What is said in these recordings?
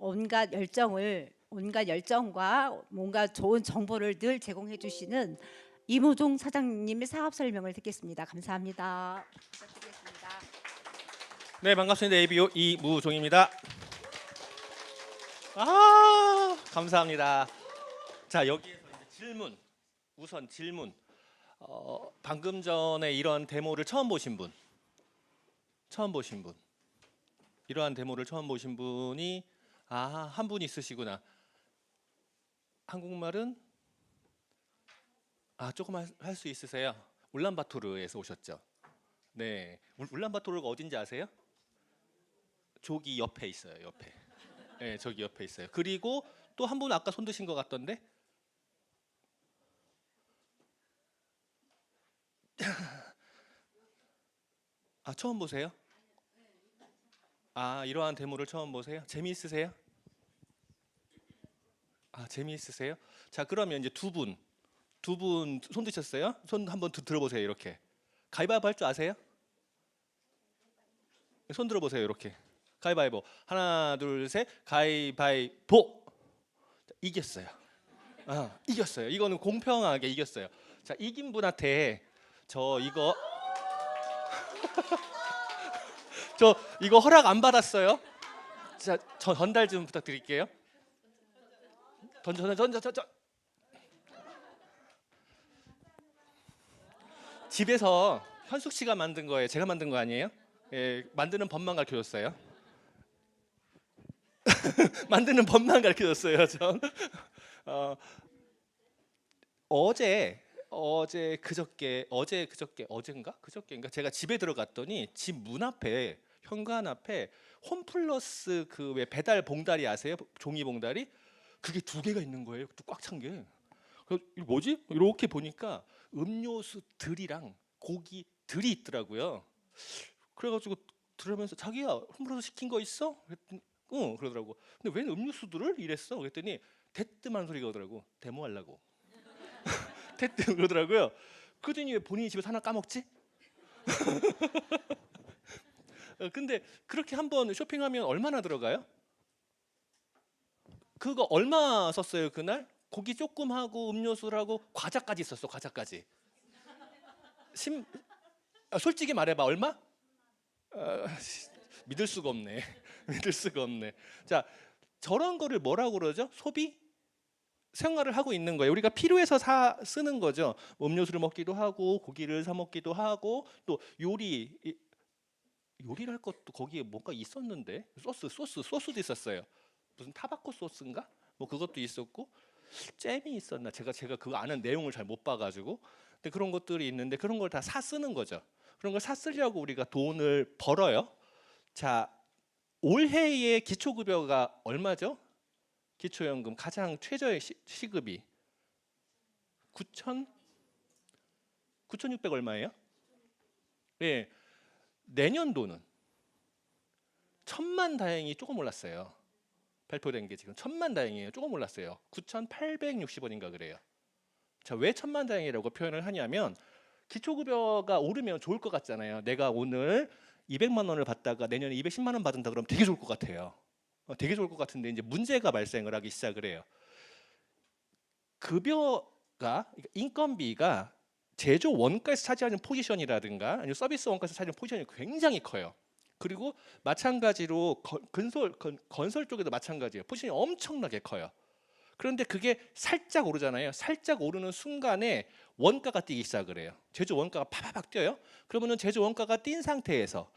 온갖 열정과 뭔가 좋은 정보를 늘 제공해 주시는 이무종 사장님의 사업 설명을 듣겠습니다. 감사합니다. 부탁드리겠습니다. 네, 반갑습니다. ABO 이무종입니다. 감사합니다. 자, 여기에서 이제 우선 질문. 방금 전에 이런 데모를 처음 보신 분, 이러한 데모를 처음 보신 분이 한 분 있으시구나. 한국말은 조금 할 수 있으세요? 울란바토르에서 오셨죠? 네, 울란바토르가 어딘지 아세요? 저기 옆에 있어요. 옆에. 네, 저기 옆에 있어요. 그리고 또 한 분 아까 손 드신 것 같던데? 처음 보세요? 이러한 데모를 처음 보세요? 재미있으세요? 재미있으세요? 자, 그러면 이제 두 분 손 드셨어요? 손 한번 들어보세요. 이렇게. 가위바위보 할 줄 아세요? 손 들어보세요. 이렇게. 가위바위보. 하나, 둘, 셋. 가위바위보. 이겼어요. 이겼어요. 이거는 공평하게 이겼어요. 자, 이긴 분한테 저 이거 허락 안 받았어요. 자, 저 전달 좀 부탁드릴게요. 던져. 집에서 현숙 씨가 만든 거예요. 제가 만든 거 아니에요? 예, 만드는 법만 가르쳐줬어요. 만드는 법만 가르쳐줬어요. 전. 그저께인가 제가 집에 들어갔더니 집 문 앞에 현관 앞에 홈플러스 그 왜 배달 봉다리 아세요? 종이 봉다리? 그게 두 개가 있는 거예요. 꽉 찬 게. 그래서 이거 뭐지? 이렇게 보니까 음료수들이랑 고기들이 있더라고요. 그래가지고 들으면서 자기야 홈플러스 시킨 거 있어? 그랬더니 응 그러더라고. 근데 왜 음료수들을 이랬어? 그랬더니 대뜸한 소리가 오더라고. 데모하려고. 대뜸 그러더라고요. 그러더니 왜 본인이 집에서 하나 까먹지? 근데 그렇게 한번 쇼핑하면 얼마나 들어가요? 그거 얼마 썼어요 그날? 고기 조금 하고 음료수하고 과자까지 있었어. 과자까지. 솔직히 말해봐. 얼마? 믿을 수가 없네. 믿을 수가 없네. 자, 저런 거를 뭐라고 그러죠? 소비? 생활을 하고 있는 거예요. 우리가 필요해서 쓰는 거죠. 음료수를 먹기도 하고 고기를 사 먹기도 하고 또 요리를 할 것도 거기에 뭔가 있었는데 소스도 있었어요. 무슨 타바코 소스인가? 뭐 그것도 있었고 잼이 있었나? 제가 그 아는 내용을 잘 못 봐가지고 근데 그런 것들이 있는데 그런 걸 다 사 쓰는 거죠. 그런 걸 사 쓰려고 우리가 돈을 벌어요. 자, 올해의 기초급여가 얼마죠? 기초연금 가장 최저의 시급이 9,600 얼마예요? 예, 내년도는 천만다행히 조금 올랐어요. 발표된 게 지금 천만다행이에요. 조금 올랐어요. 9,860원인가 그래요. 자, 왜 천만다행이라고 표현을 하냐면 기초급여가 오르면 좋을 것 같잖아요. 내가 오늘 200만 원을 받다가 내년에 210만 원 받는다 그러면 되게 좋을 것 같아요. 되게 좋을 것 같은데 이제 문제가 발생을 하기 시작을 해요. 그러니까 인건비가 제조 원가에서 차지하는 포지션이라든가 아니면 서비스 원가에서 차지하는 포지션이 굉장히 커요. 그리고 마찬가지로 건설 쪽에도 마찬가지예요. 포지션이 엄청나게 커요. 그런데 그게 살짝 오르잖아요. 살짝 오르는 순간에 원가가 뛰기 시작을 해요. 제조 원가가 파바박 뛰어요. 그러면은 제조 원가가 뛴 상태에서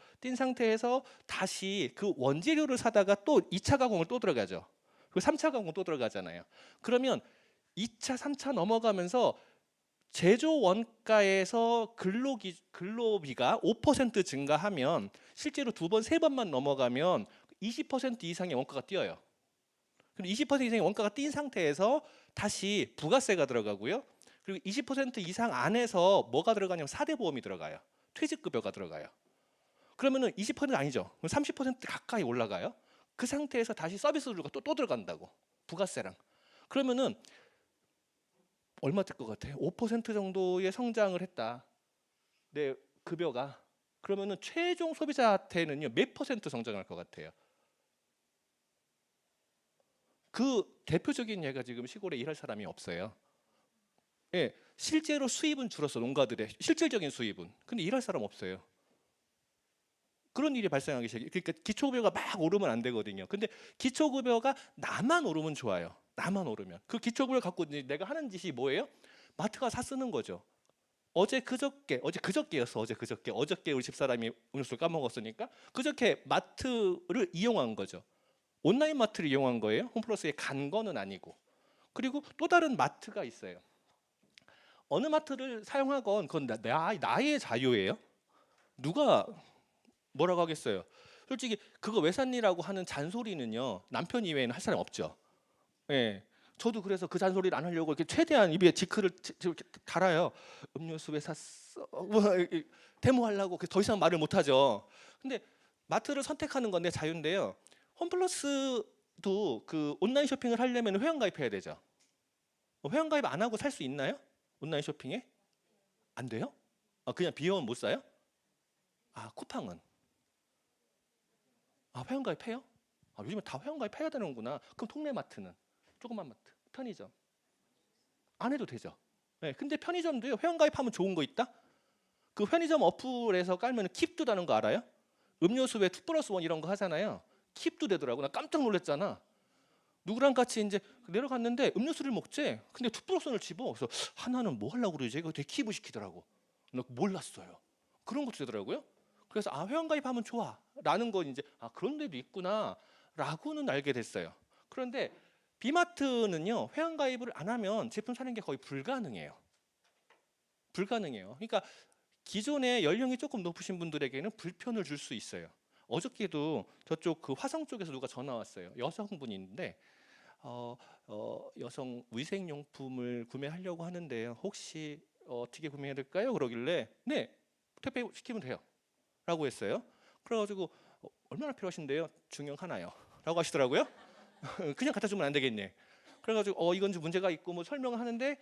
다시 그 원재료를 사다가 또 2차 가공을 또 들어가죠. 그리고 3차 가공 또 들어가잖아요. 그러면 2차, 3차 넘어가면서 제조 원가에서 근로비가 5% 증가하면 실제로 두 번, 세 번만 넘어가면 20% 이상의 원가가 뛰어요. 그럼 20% 이상의 원가가 뛴 상태에서 다시 부가세가 들어가고요. 그리고 20% 이상 안에서 뭐가 들어가냐면 4대 보험이 들어가요. 퇴직급여가 들어가요. 그러면은 20%는 아니죠. 30% 가까이 올라가요. 그 상태에서 다시 서비스료가 또 들어간다고. 부가세랑. 그러면은 얼마 될 것 같아요? 5% 정도의 성장을 했다. 내 급여가. 그러면은 최종 소비자한테는요 몇 퍼센트 성장할 것 같아요? 그 대표적인 예가 지금 시골에 일할 사람이 없어요. 예, 실제로 수입은 줄었어, 농가들의 실질적인 수입은. 근데 일할 사람 없어요. 그런 일이 발생하기 시작해요. 그러니까 기초급여가 막 오르면 안 되거든요. 근데 기초급여가 나만 오르면 좋아요. 나만 오르면. 그 기초급여 갖고 이제 내가 하는 짓이 뭐예요? 마트 가서 사 쓰는 거죠. 어제 그저께였어. 어저께 우리 집사람이 음료수를 까먹었으니까 그저께 마트를 이용한 거죠. 온라인 마트를 이용한 거예요. 홈플러스에 간 거는 아니고. 그리고 또 다른 마트가 있어요. 어느 마트를 사용하건 그건 나의 자유예요. 누가 뭐라고 하겠어요. 솔직히 그거 왜 샀니라고 하는 잔소리는요, 남편 이외에는 할 사람 없죠. 예. 저도 그래서 그 잔소리를 안 하려고 이렇게 최대한 입에 지크를 이렇게 달아요. 음료수 왜 샀어? 뭐 데모하려고 더 이상 말을 못 하죠. 근데 마트를 선택하는 건 내 자유인데요. 홈플러스도 그 온라인 쇼핑을 하려면 회원 가입해야 되죠. 회원 가입 안 하고 살 수 있나요? 온라인 쇼핑에? 안 돼요? 그냥 비회원 못 사요? 쿠팡은? 회원 가입해요? 요즘에 다 회원 가입해야 되는구나. 그럼 동네 마트는? 조그만 마트, 편의점 안 해도 되죠. 네, 근데 편의점도요, 회원 가입하면 좋은 거 있다. 그 편의점 어플에서 깔면 킵도 다는 거 알아요? 음료수 왜 2+1 이런 거 하잖아요. 킵도 되더라고. 나 깜짝 놀랐잖아. 누구랑 같이 이제 내려갔는데 음료수를 먹재. 근데 2+1을 집어. 그래서 하나는 뭐 하려고 그러지? 이거 되게 킵을 시키더라고. 나 몰랐어요. 그런 것도 되더라고요. 그래서 회원 가입하면 좋아 라는 건 이제 그런 데도 있구나 라고는 알게 됐어요. 그런데 비마트는요, 회원 가입을 안 하면 제품 사는 게 거의 불가능해요. 그러니까 기존에 연령이 조금 높으신 분들에게는 불편을 줄 수 있어요. 어저께도 저쪽 그 화성 쪽에서 누가 전화 왔어요. 여성분인데 여성 위생용품을 구매하려고 하는데요. 혹시 어떻게 구매해야 될까요? 그러길래 네, 택배 시키면 돼요 라고 했어요. 그래가지고 얼마나 필요하신데요? 중형 하나요 라고 하시더라고요. 그냥 갖다 주면 안 되겠네. 그래가지고 이건 좀 문제가 있고 뭐 설명을 하는데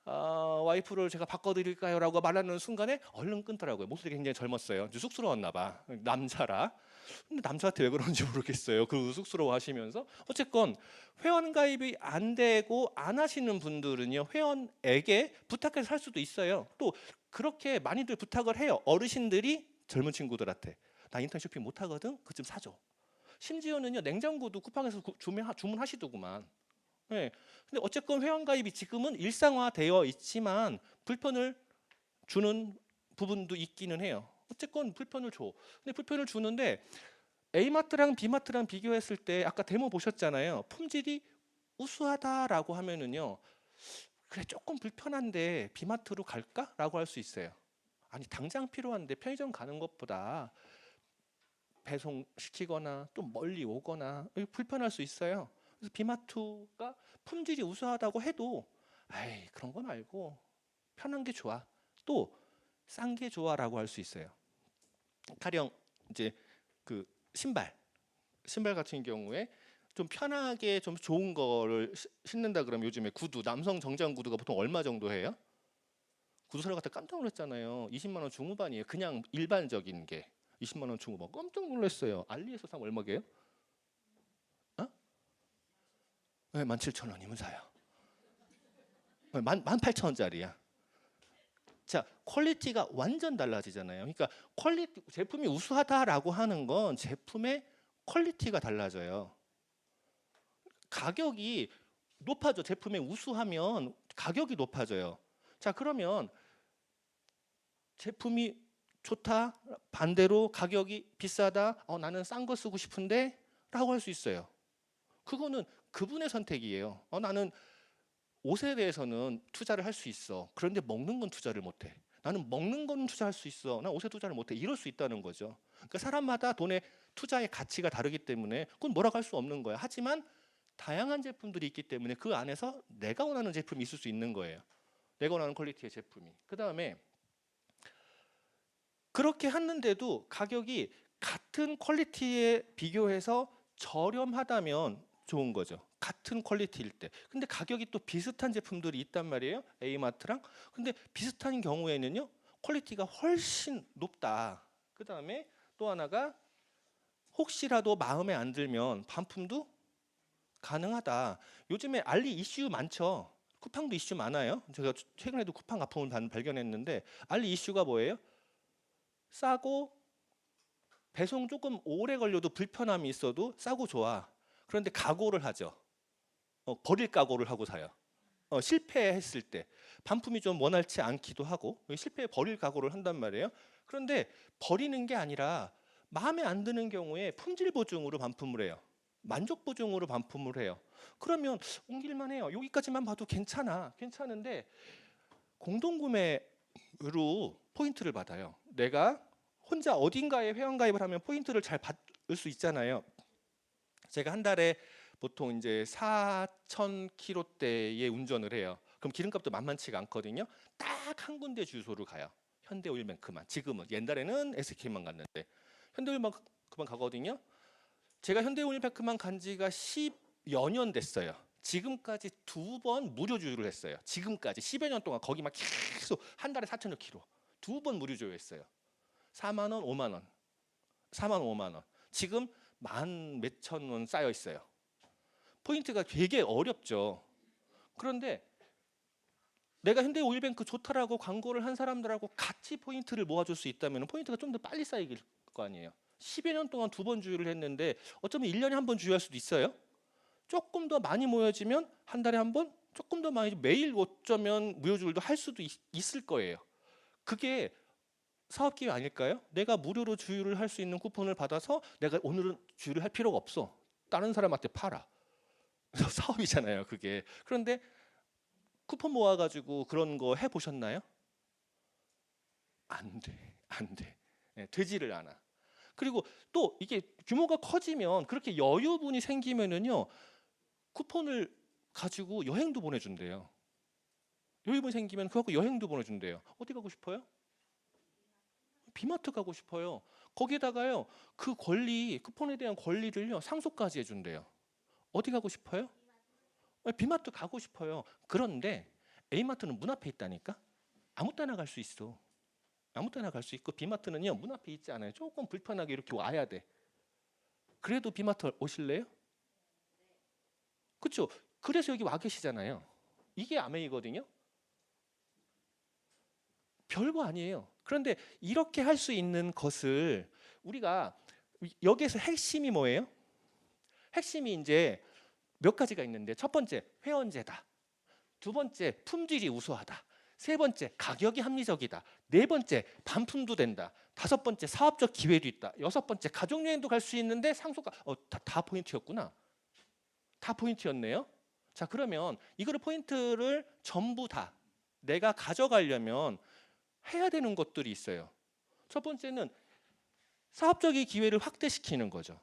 와이프를 제가 바꿔드릴까요? 라고 말하는 순간에 얼른 끊더라고요. 목소리가 굉장히 젊었어요. 이제 쑥스러웠나 봐. 남자라. 근데 남자한테 왜 그런지 모르겠어요. 그 쑥스러워 하시면서. 어쨌건 회원 가입이 안 되고 안 하시는 분들은요, 회원에게 부탁해서 살 수도 있어요. 또 그렇게 많이들 부탁을 해요. 어르신들이 젊은 친구들한테. 나 인터넷 쇼핑 못 하거든? 그거 좀 사줘. 심지어는요, 냉장고도 쿠팡에서 주문하시더구만. 네. 근데 어쨌건 회원 가입이 지금은 일상화되어 있지만 불편을 주는 부분도 있기는 해요. 어쨌건 불편을 줘. 근데 불편을 주는데 A마트랑 B마트랑 비교했을 때 아까 데모 보셨잖아요. 품질이 우수하다라고 하면은요, 그래 조금 불편한데 B마트로 갈까라고 할 수 있어요. 아니 당장 필요한데 편의점 가는 것보다 배송시키거나 또 멀리 오거나 불편할 수 있어요. 그래서 비마트가 품질이 우수하다고 해도 그런 거 말고 편한 게 좋아. 또 싼 게 좋아라고 할 수 있어요. 가령 이제 그 신발 같은 경우에 좀 편하게 좀 좋은 거를 신는다 그러면 요즘에 구두, 남성 정장 구두가 보통 얼마 정도 해요? 구두 사러 갔다 깜짝 놀랐잖아요. 20만 원 중후반이에요. 그냥 일반적인 게 20만 원 중후반. 깜짝 놀랐어요. 알리에서 사면 얼마게요? 네, 17,000원이면 사요. 18,000원짜리야. 자, 퀄리티가 완전 달라지잖아요. 그러니까 제품이 우수하다라고 하는 건 제품의 퀄리티가 달라져요. 가격이 높아져. 제품이 우수하면 가격이 높아져요. 자, 그러면 제품이 좋다, 반대로 가격이 비싸다, 나는 싼 거 쓰고 싶은데 라고 할 수 있어요. 그거는 그분의 선택이에요. 나는 옷에 대해서는 투자를 할 수 있어. 그런데 먹는 건 투자를 못해. 나는 먹는 건 투자할 수 있어. 난 옷에 투자를 못해. 이럴 수 있다는 거죠. 그러니까 사람마다 돈의 투자의 가치가 다르기 때문에 그건 뭐라고 할 수 없는 거예요. 하지만 다양한 제품들이 있기 때문에 그 안에서 내가 원하는 제품이 있을 수 있는 거예요. 내가 원하는 퀄리티의 제품이. 그 다음에 그렇게 했는데도 가격이 같은 퀄리티에 비교해서 저렴하다면 좋은 거죠. 같은 퀄리티일 때. 근데 가격이 또 비슷한 제품들이 있단 말이에요. A마트랑. 근데 비슷한 경우에는요, 퀄리티가 훨씬 높다. 그 다음에 또 하나가 혹시라도 마음에 안 들면 반품도 가능하다. 요즘에 알리 이슈 많죠. 쿠팡도 이슈 많아요. 제가 최근에도 쿠팡 가품을 발견했는데 알리 이슈가 뭐예요? 싸고 배송 조금 오래 걸려도 불편함이 있어도 싸고 좋아. 그런데 각오를 하죠. 버릴 각오를 하고 사요. 실패했을 때 반품이 좀 원활치 않기도 하고 실패에 버릴 각오를 한단 말이에요. 그런데 버리는 게 아니라 마음에 안 드는 경우에 품질 보증으로 반품을 해요. 만족 보증으로 반품을 해요. 그러면 옮길만 해요. 여기까지만 봐도 괜찮은데 공동구매로 포인트를 받아요. 내가 혼자 어딘가에 회원가입을 하면 포인트를 잘 받을 수 있잖아요. 제가 한 달에 보통 이제 4,000km대의 운전을 해요. 그럼 기름값도 만만치가 않거든요. 딱 한 군데 주소로 가요. 현대오일뱅크만. 지금은 옛날에는 SK만 갔는데 현대오일뱅크만 가거든요. 제가 현대오일뱅크만 간 지가 10여 년 됐어요. 지금까지 2번 무료 주유를 했어요. 지금까지 10여 년 동안 거기만 계속 한 달에 4,000여 킬로 2번 무료 주유했어요. 4만 원, 5만 원, 4만 원, 5만 원. 지금 만 몇천 원 쌓여 있어요. 포인트가 되게 어렵죠. 그런데 내가 현대오일뱅크 좋다라고 광고를 한 사람들하고 같이 포인트를 모아줄 수 있다면 포인트가 좀 더 빨리 쌓일 거 아니에요. 10여 년 동안 2번 주유를 했는데 어쩌면 1년에 한 번 주유할 수도 있어요. 조금 더 많이 모여지면 한 달에 한 번, 조금 더 많이 매일 어쩌면 무료 주유도 할 수도 있을 거예요. 그게 사업 기회 아닐까요? 내가 무료로 주유를 할 수 있는 쿠폰을 받아서 내가 오늘은 주유를 할 필요가 없어. 다른 사람한테 팔아. 사업이잖아요, 그게. 그런데 쿠폰 모아가지고 그런 거 해보셨나요? 안 돼, 안 돼. 되지를 않아. 그리고 또 이게 규모가 커지면 그렇게 여유분이 생기면은요, 쿠폰을 가지고 여행도 보내준대요. 여유분이 생기면 그거 갖고 여행도 보내준대요. 어디 가고 싶어요? 비마트 가고 싶어요. 거기다가요, 그 권리, 쿠폰에 대한 권리를요, 상속까지 해준대요. 어디 가고 싶어요? 비마트 가고 싶어요. 그런데 A마트는 문 앞에 있다니까? 아무 때나 갈 수 있어. 아무 때나 갈 수 있고 B마트는요, 문 앞에 있지 않아요. 조금 불편하게 이렇게 와야 돼. 그래도 B마트 오실래요? 그렇죠? 그래서 여기 와 계시잖아요. 이게 아메이거든요. 별거 아니에요. 그런데 이렇게 할 수 있는 것을 우리가 여기에서 핵심이 뭐예요? 핵심이 이제 몇 가지가 있는데, 첫 번째 회원제다. 두 번째 품질이 우수하다. 세 번째 가격이 합리적이다. 네 번째 반품도 된다. 다섯 번째 사업적 기회도 있다. 여섯 번째 가족여행도 갈 수 있는데 상속가 다 포인트였구나. 다 포인트였네요. 자, 그러면 이거를 포인트를 전부 다 내가 가져가려면 해야 되는 것들이 있어요. 첫 번째는 사업적인 기회를 확대시키는 거죠.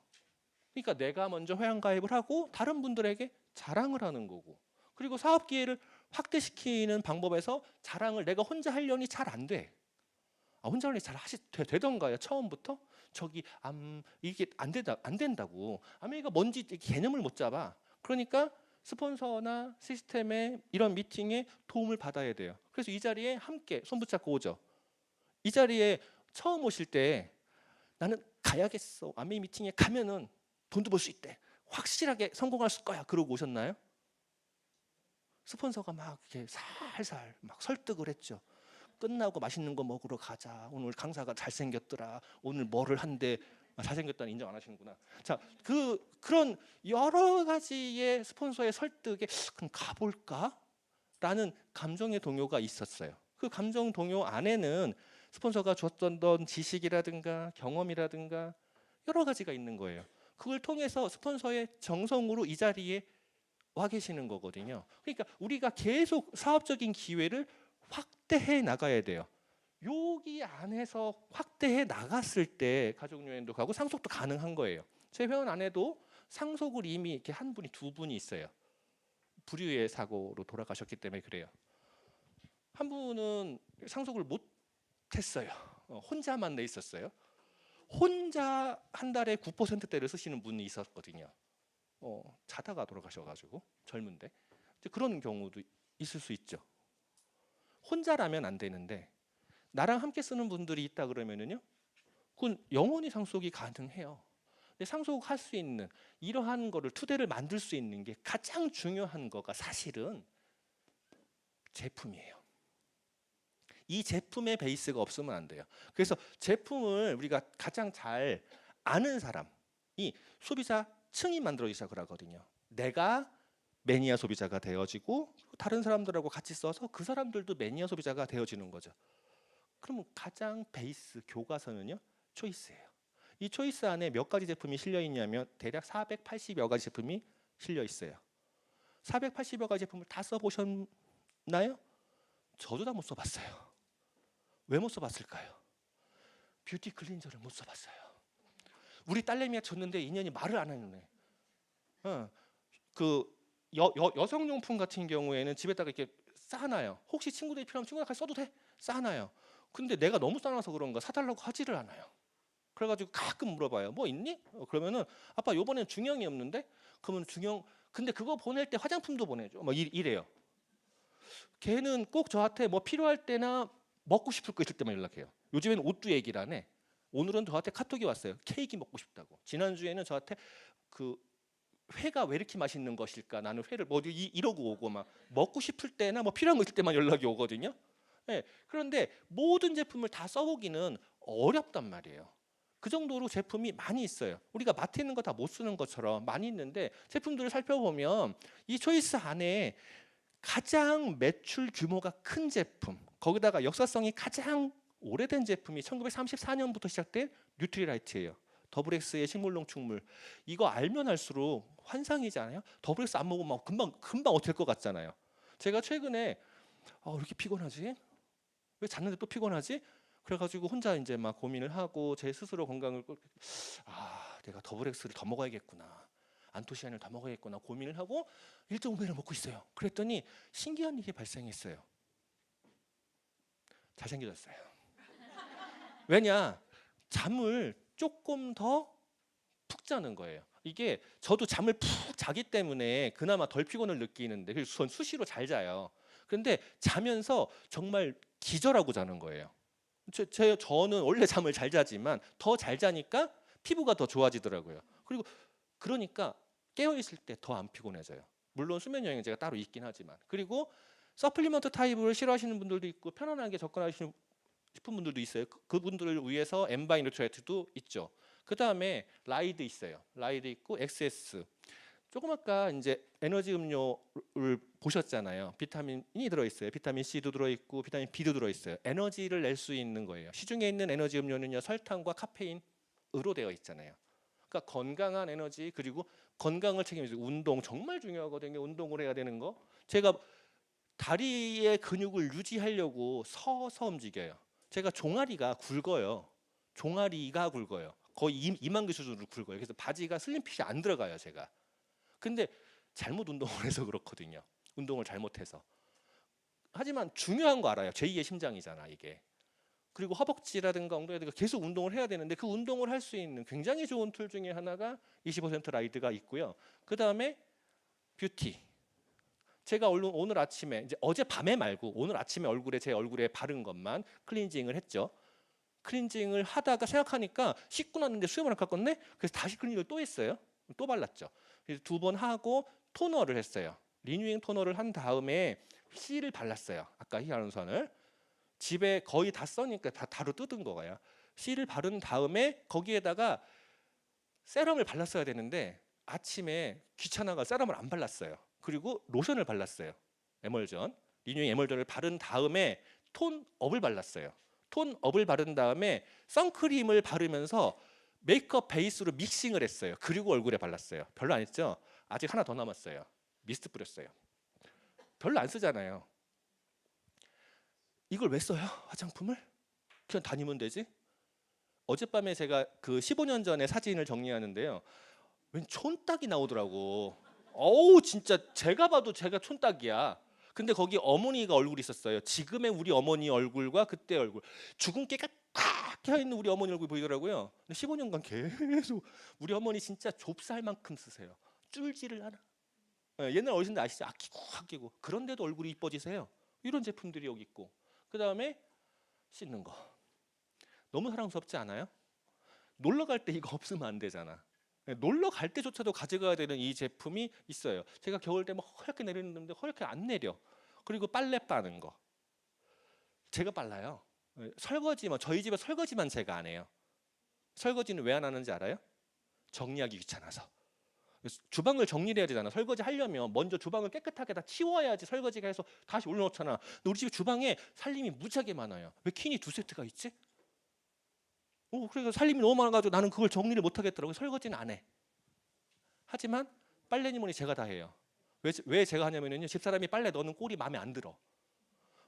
그러니까 내가 먼저 회원가입을 하고 다른 분들에게 자랑을 하는 거고, 그리고 사업 기회를 확대시키는 방법에서 자랑을 내가 혼자 하려니 잘 안 돼. 혼자 하려니 잘 되던가요? 처음부터 이게 안 된다고. 아메리가 뭔지 개념을 못 잡아. 그러니까 스폰서나 시스템의 이런 미팅에 도움을 받아야 돼요. 그래서 이 자리에 함께 손 붙잡고 오죠. 이 자리에 처음 오실 때 나는 가야겠어. 아메이 미팅에 가면은 돈도 벌 수 있대. 확실하게 성공할 거야. 그러고 오셨나요? 스폰서가 막 이렇게 살살 막 설득을 했죠. 끝나고 맛있는 거 먹으러 가자. 오늘 강사가 잘생겼더라. 오늘 뭐를 한대. 잘생겼다는 인정 안 하시는구나. 자, 그런 여러 가지의 스폰서의 설득에 그럼 가볼까? 라는 감정의 동요가 있었어요. 그 감정 동요 안에는 스폰서가 줬던 지식이라든가 경험이라든가 여러 가지가 있는 거예요. 그걸 통해서 스폰서의 정성으로 이 자리에 와 계시는 거거든요. 그러니까 우리가 계속 사업적인 기회를 확대해 나가야 돼요. 여기 안에서 확대해 나갔을 때 가족여행도 가고 상속도 가능한 거예요. 제 회원 안에도 상속을 이미 이렇게 한 분이, 두 분이 있어요. 불의의 사고로 돌아가셨기 때문에 그래요. 한 분은 상속을 못 했어요. 혼자만 내 있었어요. 혼자 한 달에 9%대를 쓰시는 분이 있었거든요. 자다가 돌아가셔가지고 젊은데 그런 경우도 있을 수 있죠. 혼자라면 안 되는데 나랑 함께 쓰는 분들이 있다 그러면은요, 그건 영원히 상속이 가능해요. 상속할 수 있는 이러한 거를 투대를 만들 수 있는 게 가장 중요한 거가 사실은 제품이에요. 이 제품의 베이스가 없으면 안 돼요. 그래서 제품을 우리가 가장 잘 아는 사람이 소비자층이 만들어지기 시작을 하거든요. 내가 매니아 소비자가 되어지고 다른 사람들하고 같이 써서 그 사람들도 매니아 소비자가 되어지는 거죠. 그러면 가장 베이스 교과서는요, 초이스예요. 이 초이스 안에 몇 가지 제품이 실려 있냐면 대략 480여 가지 제품이 실려 있어요. 480여 가지 제품을 다 써보셨나요? 저도 다 못 써봤어요. 왜 못 써봤을까요? 뷰티 클린저를 못 써봤어요. 우리 딸내미가 줬는데 인연이 말을 안 하는 애. 그 여성용품 같은 경우에는 집에다가 이렇게 쌓아놔요. 혹시 친구들이 필요하면 친구랑 같이 써도 돼? 쌓아놔요. 근데 내가 너무 쌓아놔서 그런가 사달라고 하지를 않아요. 그래가지고 가끔 물어봐요. 뭐 있니? 그러면은 아빠 요번엔 중형이 없는데? 그러면 중형 근데 그거 보낼 때 화장품도 보내줘. 뭐 이래요. 걔는 꼭 저한테 뭐 필요할 때나 먹고 싶을 거 있을 때만 연락해요. 요즘에는 옷도 얘기를 안 해. 오늘은 저한테 카톡이 왔어요. 케이크 먹고 싶다고. 지난주에는 저한테 그 회가 왜 이렇게 맛있는 것일까? 나는 회를 뭐 이러고 오고 막 먹고 싶을 때나 뭐 필요한 거 있을 때만 연락이 오거든요. 네, 그런데 모든 제품을 다 써보기는 어렵단 말이에요. 그 정도로 제품이 많이 있어요. 우리가 마트에 있는 거 다 못 쓰는 것처럼 많이 있는데 제품들을 살펴보면 이 초이스 안에 가장 매출 규모가 큰 제품, 거기다가 역사성이 가장 오래된 제품이 1934년부터 시작된 뉴트리라이트예요. 더블 X의 식물농 축물. 이거 알면 알수록 환상이지 않아요? 더블 X 안 먹으면 금방 어떨 것 같잖아요. 제가 최근에 왜 이렇게 피곤하지? 왜 잤는데 또 피곤하지? 그래가지고 혼자 이제 막 고민을 하고 제 스스로 건강을 내가 더블 X를 더 먹어야겠구나. 안토시아닌을 더 먹어야겠구나 고민을 하고 1.5배를 먹고 있어요. 그랬더니 신기한 일이 발생했어요. 잘생겨졌어요. 왜냐? 잠을 조금 더 푹 자는 거예요. 이게 저도 잠을 푹 자기 때문에 그나마 덜 피곤을 느끼는데 그래서 전 수시로 잘 자요. 그런데 자면서 정말 기절하고 자는 거예요. 저는 원래 잠을 잘 자지만 더 잘 자니까 피부가 더 좋아지더라고요. 그리고 그러니까 깨어 있을 때 더 안 피곤해져요. 물론 수면 영양제가 따로 있긴 하지만. 그리고 서플리먼트 타입을 싫어하시는 분들도 있고 편안하게 접근하시는 싶은 분들도 있어요. 그분들을 위해서 엠바인 루트라이트도 있죠. 그 다음에 라이드 있어요. 라이드 있고 XS. 조금 아까 이제 에너지 음료를 보셨잖아요. 비타민이 들어있어요. 비타민 C도 들어있고 비타민 B도 들어있어요. 에너지를 낼 수 있는 거예요. 시중에 있는 에너지 음료는요 설탕과 카페인으로 되어 있잖아요. 그러니까 건강한 에너지 그리고 건강을 책임지고 운동 정말 중요하거든요. 운동을 해야 되는 거. 제가 다리의 근육을 유지하려고 서서 움직여요. 제가 종아리가 굵어요. 종아리가 굵어요. 거의 이만기 수준으로 굵어요. 그래서 바지가 슬림핏이 안 들어가요, 제가. 근데 잘못 운동을 해서 그렇거든요. 운동을 잘못해서. 하지만 중요한 거 알아요. 제2의 심장이잖아, 이게. 그리고 허벅지라든가 엉덩이라든가 계속 운동을 해야 되는데 그 운동을 할 수 있는 굉장히 좋은 툴 중에 하나가 25% 라이드가 있고요. 그 다음에 뷰티. 제가 오늘 아침에 이제 어젯밤에 말고 오늘 아침에 제 얼굴에 바른 것만 클렌징을 했죠. 클렌징을 하다가 생각하니까 씻고 났는데 수염을 안 깎았네. 그래서 다시 클렌징을 또 했어요. 또 발랐죠. 그래서 2번 하고 토너를 했어요. 리뉴잉 토너를 한 다음에 C를 발랐어요. 아까 히알루론산을 집에 거의 다 써니까 다 다로 뜯은 거예요. C를 바른 다음에 거기에다가 세럼을 발랐어야 되는데 아침에 귀찮아가 세럼을 안 발랐어요. 그리고 로션을 발랐어요. 에멀전, 리뉴잉 에멀전을 바른 다음에 톤업을 발랐어요. 톤업을 바른 다음에 선크림을 바르면서 메이크업 베이스로 믹싱을 했어요. 그리고 얼굴에 발랐어요. 별로 안 했죠? 아직 하나 더 남았어요. 미스트 뿌렸어요. 별로 안 쓰잖아요. 이걸 왜 써요? 화장품을? 그냥 다니면 되지? 어젯밤에 제가 그 15년 전에 사진을 정리하는데요. 웬 촌딱이 나오더라고. 어우 진짜 제가 봐도 제가 촌딱이야. 근데 거기 어머니가 얼굴이 있었어요. 지금의 우리 어머니 얼굴과 그때 얼굴. 주근깨가 꽉 껴있는 우리 어머니 얼굴이 보이더라고요. 근데 15년간 계속 우리 어머니 진짜 좁쌀만큼 쓰세요. 줄지를 않아. 옛날 어르신들 아시죠? 아끼고. 그런데도 얼굴이 이뻐지세요. 이런 제품들이 여기 있고. 그 다음에 씻는 거. 너무 사랑스럽지 않아요? 놀러 갈 때 이거 없으면 안 되잖아. 놀러 갈 때조차도 가져가야 되는 이 제품이 있어요. 제가 겨울 때 막 허옇게 내리는데 허옇게 안 내려. 그리고 빨래 빠는 거 제가 빨라요. 설거지만 저희 집에 설거지만 제가 안 해요. 설거지는 왜 안 하는지 알아요? 정리하기 귀찮아서. 주방을 정리를 해야 되잖아. 설거지 하려면 먼저 주방을 깨끗하게 다 치워야지 설거지가 해서 다시 올려놓잖아. 근데 우리 집 주방에 살림이 무지하게 많아요. 왜 퀸이 2세트가 있지? 그래서 살림이 너무 많아가지고 나는 그걸 정리를 못 하겠더라고요. 설거지는 안 해. 하지만 빨래니 뭐니 제가 다 해요. 왜 제가 하냐면요. 집사람이 빨래 넣는 꼴이 마음에 안 들어.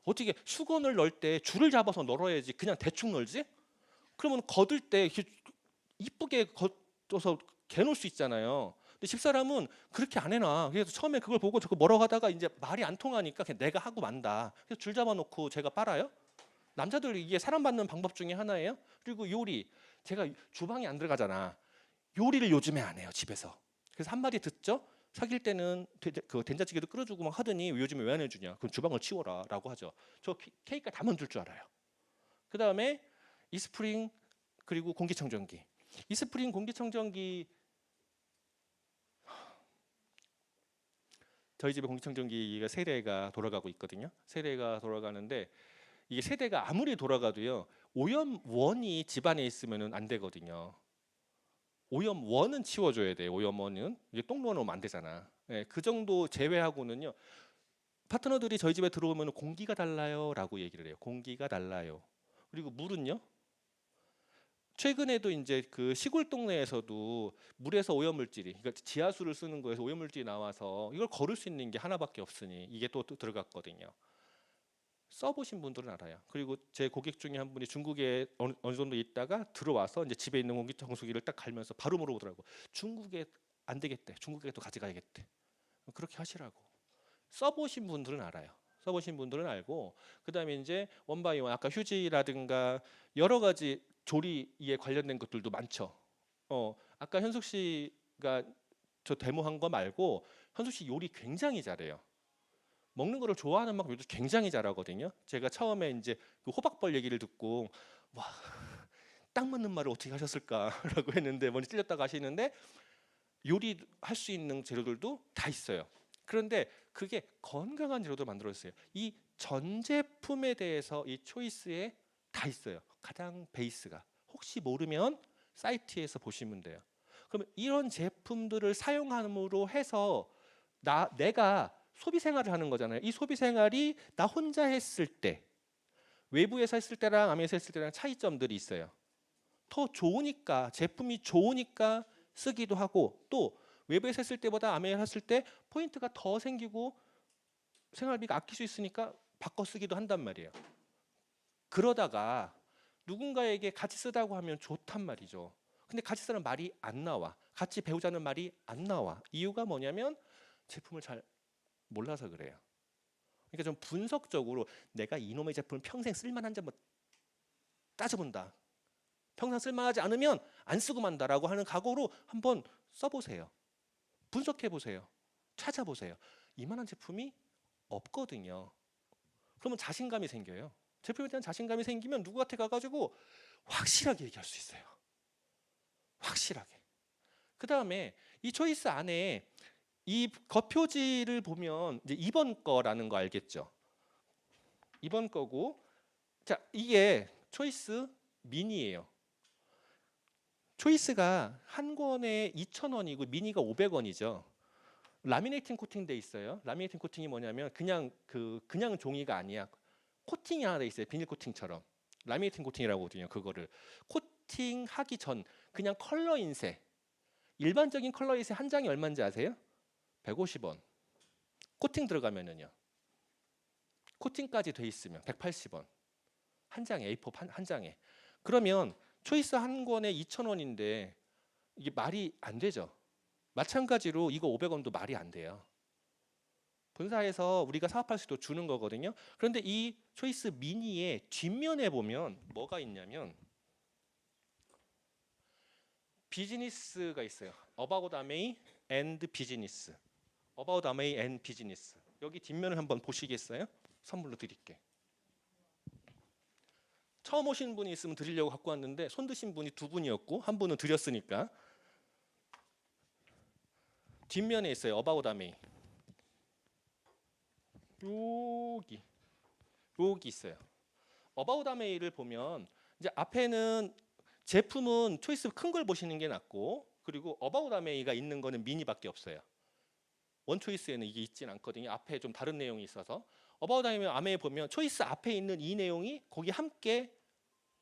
어떻게 수건을 넣을 때 줄을 잡아서 널어야지 그냥 대충 널지? 그러면 걷을 때 이렇게 이쁘게 걷어서 개놓을 수 있잖아요. 근데 집사람은 그렇게 안 해놔. 그래서 처음에 그걸 보고 저거 뭐라고 하다가 이제 말이 안 통하니까 그냥 내가 하고 만다. 그래서 줄 잡아놓고 제가 빨아요. 남자들 이게 사랑받는 방법 중에 하나예요. 그리고 요리. 제가 주방에 안 들어가잖아. 요리를 요즘에 안 해요, 집에서. 그래서 한마디 듣죠. 사귈 때는 그 된장찌개도 끓여주고 막 하더니 요즘에 왜 안 해주냐? 그럼 주방을 치워라라고 하죠. 저 케이크가 다 만들 줄 알아요. 그 다음에 이스프링 그리고 공기청정기. 이스프링 공기청정기 저희 집에 공기청정기가 세 대가 돌아가고 있거든요. 세 대가 돌아가는데 이게 세 대가 아무리 돌아가도요 오염원이 집안에 있으면 안 되거든요. 오염원은 치워줘야 돼요. 오염원은 이게 똥 넣어놓으면 안 되잖아. 그 정도 제외하고는요. 파트너들이 저희 집에 들어오면 공기가 달라요라고 얘기를 해요. 공기가 달라요. 그리고 물은요. 최근에도 이제 그 시골 동네에서도 물에서 오염물질이, 그러니까 지하수를 쓰는 거에서 오염물질이 나와서 이걸 거를 수 있는 게 하나밖에 없으니 이게 또 들어갔거든요. 써보신 분들은 알아요. 그리고 제 고객 중에 한 분이 중국에 어느 정도 있다가 들어와서 이제 집에 있는 공기청소기를 딱 갈면서 바로 물어보더라고. 중국에 안 되겠대. 중국에 또 가져가야겠대. 그렇게 하시라고. 써보신 분들은 알아요. 써보신 분들은 알고 그다음에 이제 원바이원 아까 휴지라든가 여러 가지 조리에 관련된 것들도 많죠. 아까 현숙 씨가 저 데모한 거 말고 현숙 씨 요리 굉장히 잘해요. 먹는 거를 좋아하는 만큼 요리 굉장히 잘하거든요. 제가 처음에 이제 그 호박벌 얘기를 듣고 와, 딱 맞는 말을 어떻게 하셨을까라고 했는데 먼저 찔렸다가 하시는데 요리할 수 있는 재료들도 다 있어요. 그런데 그게 건강한 재료도 만들어졌어요. 이 전 제품에 대해서 이 초이스에 다 있어요. 가장 베이스가. 혹시 모르면 사이트에서 보시면 돼요. 그러면 이런 제품들을 사용함으로 해서 내가 소비 생활을 하는 거잖아요. 이 소비 생활이 나 혼자 했을 때, 외부에서 했을 때랑 안에서 했을 때랑 차이점들이 있어요. 더 좋으니까 제품이 좋으니까 쓰기도 하고 또 외부에서 했을 때보다 아메에서 했을 때 포인트가 더 생기고 생활비가 아낄 수 있으니까 바꿔 쓰기도 한단 말이에요. 그러다가 누군가에게 같이 쓰다고 하면 좋단 말이죠. 근데 같이 쓰는 말이 안 나와. 같이 배우자는 말이 안 나와. 이유가 뭐냐면 제품을 잘 몰라서 그래요. 그러니까 좀 분석적으로 내가 이놈의 제품을 평생 쓸만한지 한번 따져본다. 평생 쓸만하지 않으면 안 쓰고 만다라고 하는 각오로 한번 써보세요. 분석해보세요. 찾아보세요. 이만한 제품이 없거든요. 그러면 자신감이 생겨요. 제품에 대한 자신감이 생기면 누구한테 가가지고 확실하게 얘기할 수 있어요. 확실하게. 그 다음에 이 초이스 안에 이 겉표지를 보면 이제 2번 거라는 거 알겠죠? 2번 거고, 자 이게 초이스 미니예요. 초이스가 한 권에 2,000원이고 미니가 500원이죠. 라미네이팅 코팅 돼 있어요. 라미네이팅 코팅이 뭐냐면 그냥 종이가 아니야. 코팅이 하나 돼 있어요. 비닐 코팅처럼. 라미네이팅 코팅이라고 하거든요. 그거를 코팅하기 전 그냥 컬러 인쇄. 일반적인 컬러 인쇄 한 장이 얼마인지 아세요? 150원. 코팅 들어가면은요. 코팅까지 돼 있으면 180원. 한 장에 A4 한 장에. 그러면 초이스 한 권에 2,000원인데 이게 말이 안 되죠. 마찬가지로 이거 500원도 말이 안 돼요. 본사에서 우리가 사업할 수도 주는 거거든요. 그런데 이 초이스 미니의 뒷면에 보면 뭐가 있냐면 비즈니스가 있어요. About Amway and Business. About Amway and Business. 여기 뒷면을 한번 보시겠어요? 선물로 드릴게. 처음 오신 분이 있으면 드리려고 갖고 왔는데 손 드신 분이 2분이었고 한 분은 드렸으니까 뒷면에 있어요. About Amway. 여기 있어요. About Amway를 보면 이제 앞에는 제품은 초이스 큰 걸 보시는 게 낫고, 그리고 About Amway가 있는 거는 미니밖에 없어요. 원 초이스에는 이게 있진 않거든요. 앞에 좀 다른 내용이 있어서. About Amway 보면 초이스 앞에 있는 이 내용이 거기 함께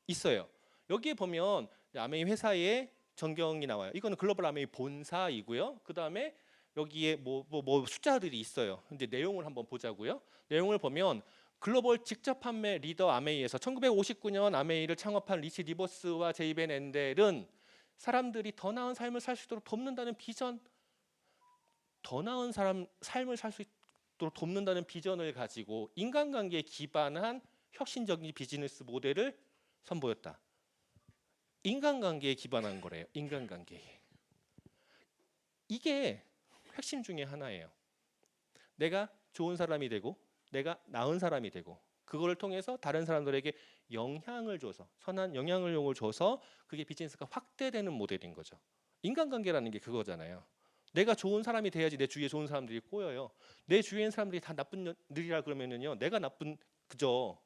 있어요. 여기에 보면 아메이 회사의 전경이 나와요. 이거는 글로벌 아메이 본사이고요. 그 다음에 여기에 뭐 숫자들이 있어요. 근데 내용을 한번 보자고요. 내용을 보면 글로벌 직접 판매 리더 아메이에서 1959년 아메이를 창업한 리치 디버스와 제이벤 앤델은 사람들이 더 나은 삶을 살 수 있도록 돕는다는 비전, 더 나은 삶을 살 수 있도록 돕는다는 비전을 가지고 인간관계에 기반한 혁신적인 비즈니스 모델을 선보였다. 인간관계에 기반한 거래요. 인간관계에. 이게 핵심 중에 하나예요. 내가 좋은 사람이 되고 내가 나은 사람이 되고 그거를 통해서 다른 사람들에게 영향을 줘서 선한 영향을 줘서 그게 비즈니스가 확대되는 모델인 거죠. 인간관계라는 게 그거잖아요. 내가 좋은 사람이 돼야지 내 주위에 좋은 사람들이 꼬여요. 내 주위에 있는 사람들이 다 나쁜 놈들이라 그러면은요, 내가 나쁜 그죠.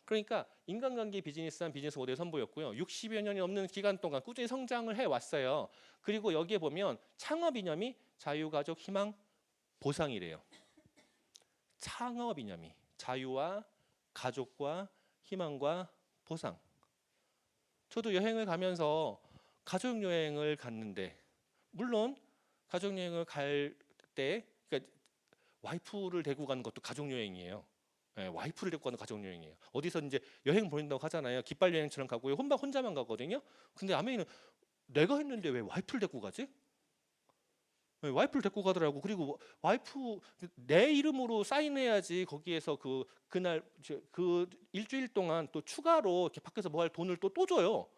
그러니까 인간관계 비즈니스한 비즈니스 모델 선보였고요. 60여 년이 넘는 기간 동안 꾸준히 성장을 해왔어요. 그리고 여기에 보면 창업 이념이 자유가족 희망 보상이래요. 창업 이념이 자유와 가족과 희망과 보상. 저도 여행을 가면서 가족 여행을 갔는데, 물론 가족 여행을 갈 때 그러니까 와이프를 데리고 가는 것도 가족 여행이에요. 네, 와이프를 데리고 가는 가족 여행이에요. 어디서 이제 여행 보낸다고 하잖아요. 깃발 여행처럼 가고요. 혼자만 가거든요. 근데 아메이는 내가 했는데 왜 와이프를 데리고 가지? 네, 와이프를 데리고 가더라고. 그리고 와이프 내 이름으로 사인해야지 거기에서 그날 그 일주일 동안 또 추가로 이렇게 밖에서 뭐 할 돈을 또 줘요.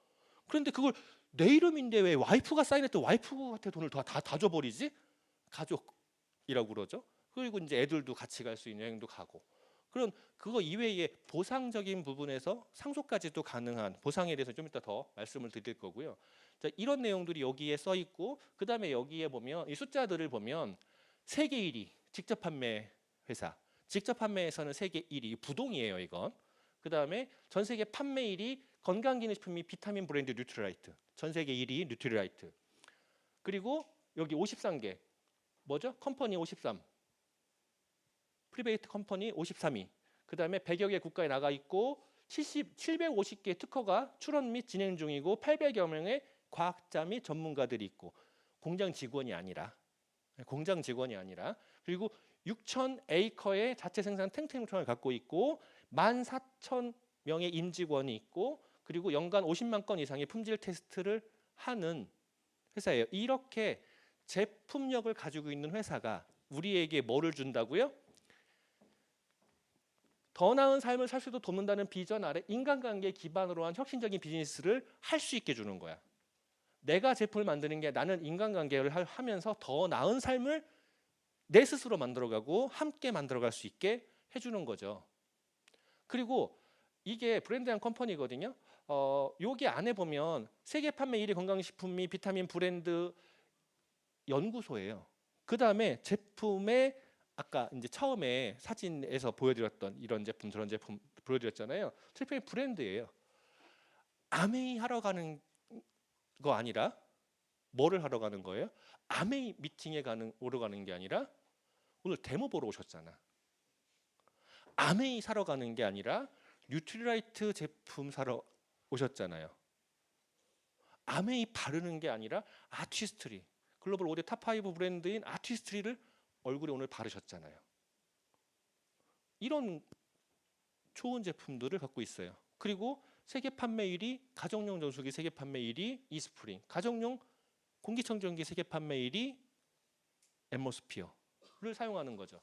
그런데 그걸 내 이름인데 왜 와이프가 사인했던 와이프한테 돈을 다 줘버리지? 가족이라고 그러죠. 그리고 이제 애들도 같이 갈 수 있는 여행도 가고. 그런 그거 이외에 보상적인 부분에서 상속까지도 가능한 보상에 대해서 좀 이따 더 말씀을 드릴 거고요. 자, 이런 내용들이 여기에 써 있고, 그 다음에 여기에 보면 이 숫자들을 보면 세계 1위 직접 판매 회사, 직접 판매에서는 세계 1위 부동이에요 이건. 그 다음에 전 세계 판매 1위 건강기능식품이 비타민 브랜드 뉴트리라이트, 전 세계 1위 뉴트리라이트. 그리고 여기 53개 뭐죠? 컴퍼니 53, 프리베이트 컴퍼니 53위. 그 다음에 100여 개 국가에 나가 있고 750개 특허가 출원 및 진행 중이고 800여 명의 과학자 및 전문가들이 있고 공장 직원이 아니라 그리고 6,000 에이커의 자체 생산 탱탱청을 갖고 있고 14,000명의 임직원이 있고 그리고 연간 50만 건 이상의 품질 테스트를 하는 회사예요. 이렇게 제품력을 가지고 있는 회사가 우리에게 뭐를 준다고요? 더 나은 삶을 살 수도 돕는다는 비전 아래 인간관계 기반으로 한 혁신적인 비즈니스를 할 수 있게 주는 거야. 내가 제품을 만드는 게 나는 인간관계를 하면서 더 나은 삶을 내 스스로 만들어가고 함께 만들어갈 수 있게 해주는 거죠. 그리고 이게 브랜드한 컴퍼니거든요. 여기 안에 보면 세계 판매 1위 건강식품 및 비타민 브랜드 연구소예요. 그 다음에 제품의 아까 이제 처음에 사진에서 보여드렸던 이런 제품 저런 제품 보여드렸잖아요. 제품의 브랜드예요. 아메이 하러 가는 거 아니라 뭐를 하러 가는 거예요? 아메이 미팅에 오러 가는 게 아니라 오늘 데모 보러 오셨잖아. 아메이 사러 가는 게 아니라 뉴트리라이트 제품 사러 오셨잖아요. 아메이 바르는 게 아니라 아티스트리, 글로벌 5대 탑5 브랜드인 아티스트리를 얼굴에 오늘 바르셨잖아요. 이런 좋은 제품들을 갖고 있어요. 그리고 세계 판매 1위 가정용 정수기 세계 판매 1위 이스프링, 가정용 공기청정기 세계 판매 1위 앰모스피어를 사용하는 거죠.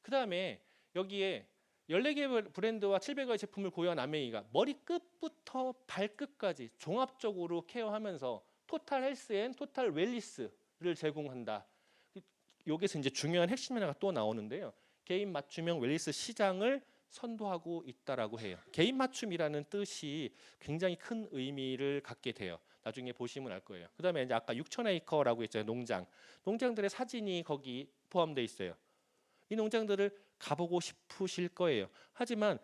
그 다음에 여기에 14개 브랜드와 700여의 제품을 보유한 아메이가 머리끝부터 발끝까지 종합적으로 케어하면서 토탈 헬스 앤 토탈 웰리스를 제공한다. 여기서 이제 중요한 핵심 하나가 또 나오는데요. 개인 맞춤형 웰리스 시장을 선도하고 있다라고 해요. 개인 맞춤이라는 뜻이 굉장히 큰 의미를 갖게 돼요. 나중에 보시면 알 거예요. 그다음에 이제 아까 6,000에이커라고 했잖아요. 농장들의 사진이 거기 포함되어 있어요. 이 농장들을 가보고 싶으실 거예요. 하지만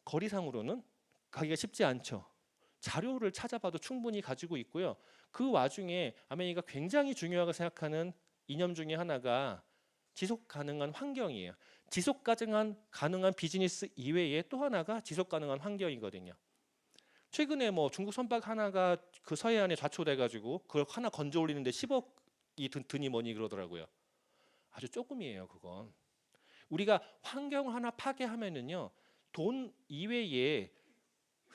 거리상으로는 가기가 쉽지 않죠. 자료를 찾아봐도 충분히 가지고 있고요. 그 와중에 아메이가 굉장히 중요하게 생각하는 이념 중에 하나가 지속 가능한 환경이에요. 지속 가능한 비즈니스 이외에 또 하나가 지속 가능한 환경이거든요. 최근에 뭐 중국 선박 하나가 그 서해안에 좌초돼가지고 그걸 하나 건져 올리는데 10억이 드니 뭐니 그러더라고요. 아주 조금이에요, 그건. 우리가 환경 하나 파괴하면은요, 돈 이외에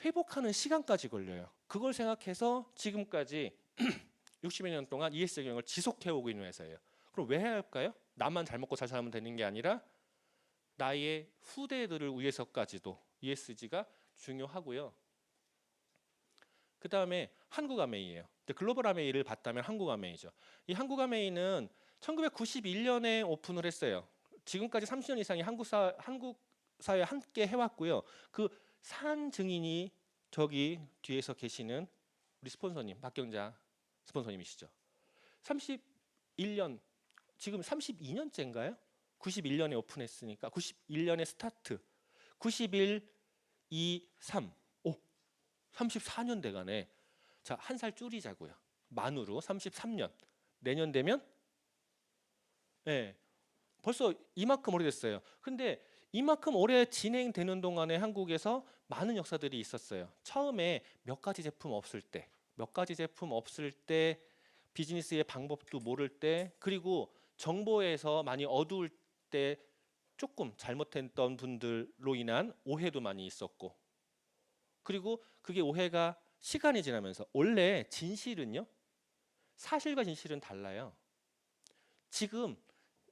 회복하는 시간까지 걸려요. 그걸 생각해서 지금까지 60여 년 동안 ESG 경영을 지속해 오고 있는 회사예요. 그럼 왜 해야 할까요? 나만 잘 먹고 잘 살면 되는 게 아니라 나의 후대들을 위해서까지도 ESG가 중요하고요. 그 다음에 한국 아메이예요. 글로벌 아메이를 봤다면 한국 아메이죠. 이 한국 아메이는 1991년에 오픈을 했어요. 지금까지 30년 이상이 한국 사회에 함께 해왔고요. 그 산 증인이 저기 뒤에서 계시는 우리 스폰서님, 박경자 스폰서님이시죠. 31년, 지금 32년째인가요? 91년에 오픈했으니까 91년에 스타트, 91, 2, 3, 5, 34년 돼가네. 자, 한 살 줄이자고요. 만으로 33년. 내년 되면 네, 벌써 이만큼 오래됐어요. 근데 이만큼 오래 진행되는 동안에 한국에서 많은 역사들이 있었어요. 처음에 몇 가지 제품 없을 때 비즈니스의 방법도 모를 때, 그리고 정보에서 많이 어두울 때 조금 잘못했던 분들로 인한 오해도 많이 있었고, 그리고 그게 오해가 시간이 지나면서, 원래 진실은요, 사실과 진실은 달라요. 지금